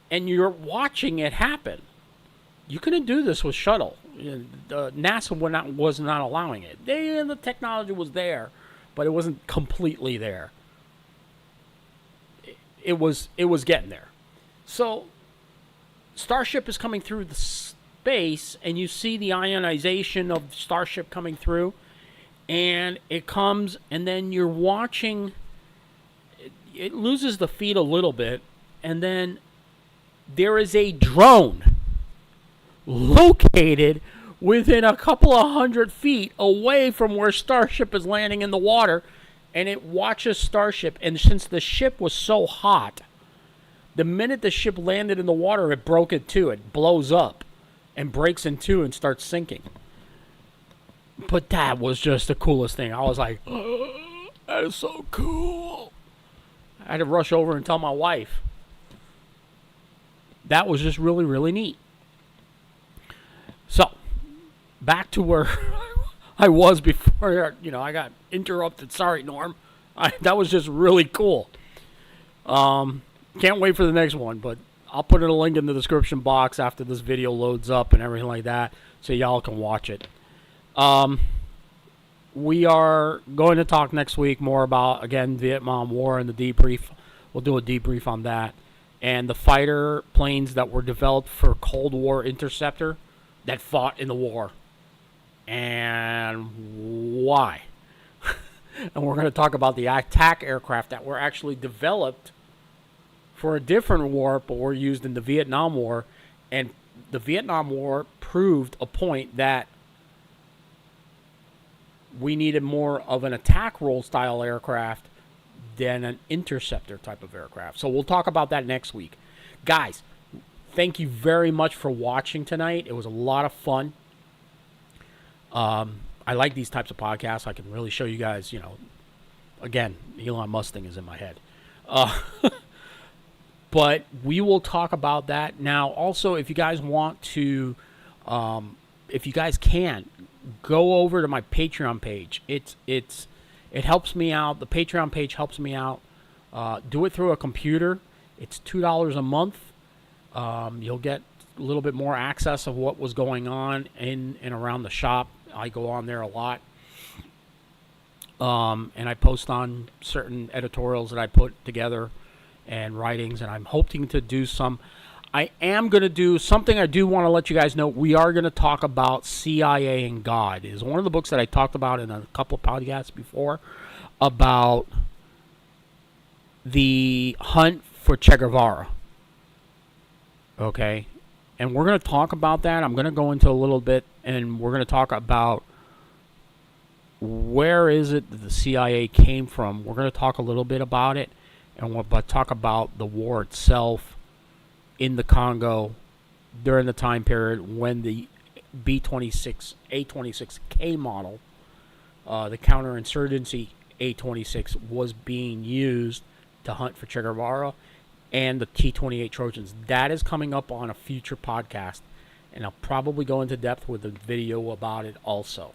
and you're watching it happen. You couldn't do this with shuttle. NASA was not allowing it. The technology was there, but it wasn't completely there. It was getting there. So Starship is coming through the space, and you see the ionization of Starship coming through, and it comes, and then you're watching. It loses the feed a little bit, and then there is a drone located within a couple of 100 feet away from where Starship is landing in the water, and it watches Starship. And since the ship was so hot, the minute the ship landed in the water, it broke in two. It blows up and breaks in two and starts sinking. But that was just the coolest thing. I was like, oh, that is so cool. I had to rush over and tell my wife. That was just really, really neat. So, back to where I was before, I got interrupted. Sorry, Norm. That was just really cool. Can't wait for the next one, but I'll put in a link in the description box after this video loads up and everything like that, so y'all can watch it. We are going to talk next week more about, again, Vietnam War and the debrief. We'll do a debrief on that. And the fighter planes that were developed for Cold War interceptor that fought in the war. And why? And we're going to talk about the attack aircraft that were actually developed for a different war, but were used in the Vietnam War. And the Vietnam War proved a point that we needed more of an attack role style aircraft than an interceptor type of aircraft. So we'll talk about that next week. Guys, thank you very much for watching tonight. It was a lot of fun. I like these types of podcasts. I can really show you guys, again, Elon Mustang is in my head. But we will talk about that. Now, also, if you guys want to, if you guys can, go over to my Patreon page. It helps me out. The Patreon page helps me out. Do it through a computer. It's $2 a month. You'll get a little bit more access of what was going on in and around the shop. I go on there a lot. And I post on certain editorials that I put together and writings, and I'm hoping to do some. I am going to do something. I do want to let you guys know. We are going to talk about CIA and God. It is one of the books that I talked about in a couple of podcasts before about the hunt for Che Guevara. Okay? And we're going to talk about that. I'm going to go into a little bit, and we're going to talk about where is it that the CIA came from. We're going to talk a little bit about it, and we'll talk about the war itself in the Congo during the time period when the A-26K model, the counterinsurgency A-26, was being used to hunt for Che Guevara, and the T-28 Trojans. That is coming up on a future podcast, and I'll probably go into depth with a video about it also.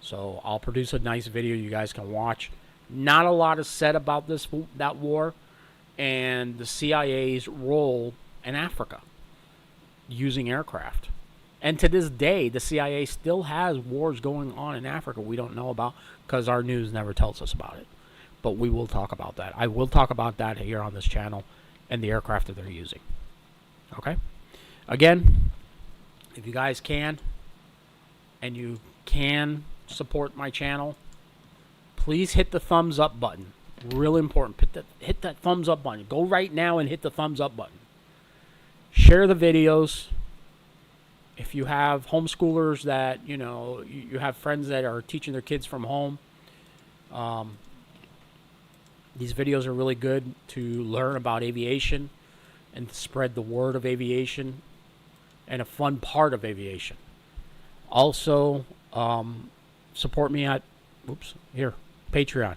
So I'll produce a nice video you guys can watch. Not a lot is said about that war and the CIA's role in Africa using aircraft. And to this day, the CIA still has wars going on in Africa we don't know about because our news never tells us about it. But we will talk about that. I will talk about that here on this channel and the aircraft that they're using. Okay? Again, if you guys can, and you can support my channel, please hit the thumbs up button. Really important. Hit that thumbs up button. Go right now and hit the thumbs up button. Share the videos. If you have homeschoolers that, you have friends that are teaching their kids from home, these videos are really good to learn about aviation, and spread the word of aviation and a fun part of aviation. Also, support me at Patreon.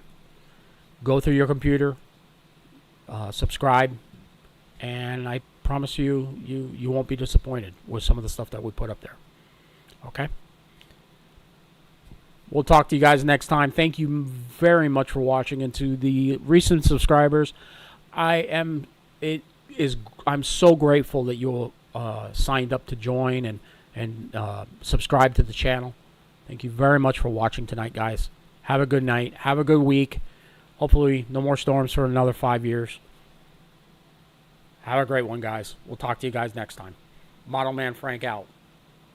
Go through your computer, subscribe, and I promise you won't be disappointed with some of the stuff that we put up there. Okay? We'll talk to you guys next time. Thank you very much for watching. And to the recent subscribers, I'm so grateful that you signed up to join and subscribe to the channel. Thank you very much for watching tonight, guys. Have a good night. Have a good week. Hopefully no more storms for another 5 years. Have a great one, guys. We'll talk to you guys next time. Model Man Frank out.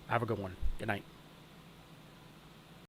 Have a good one. Good night.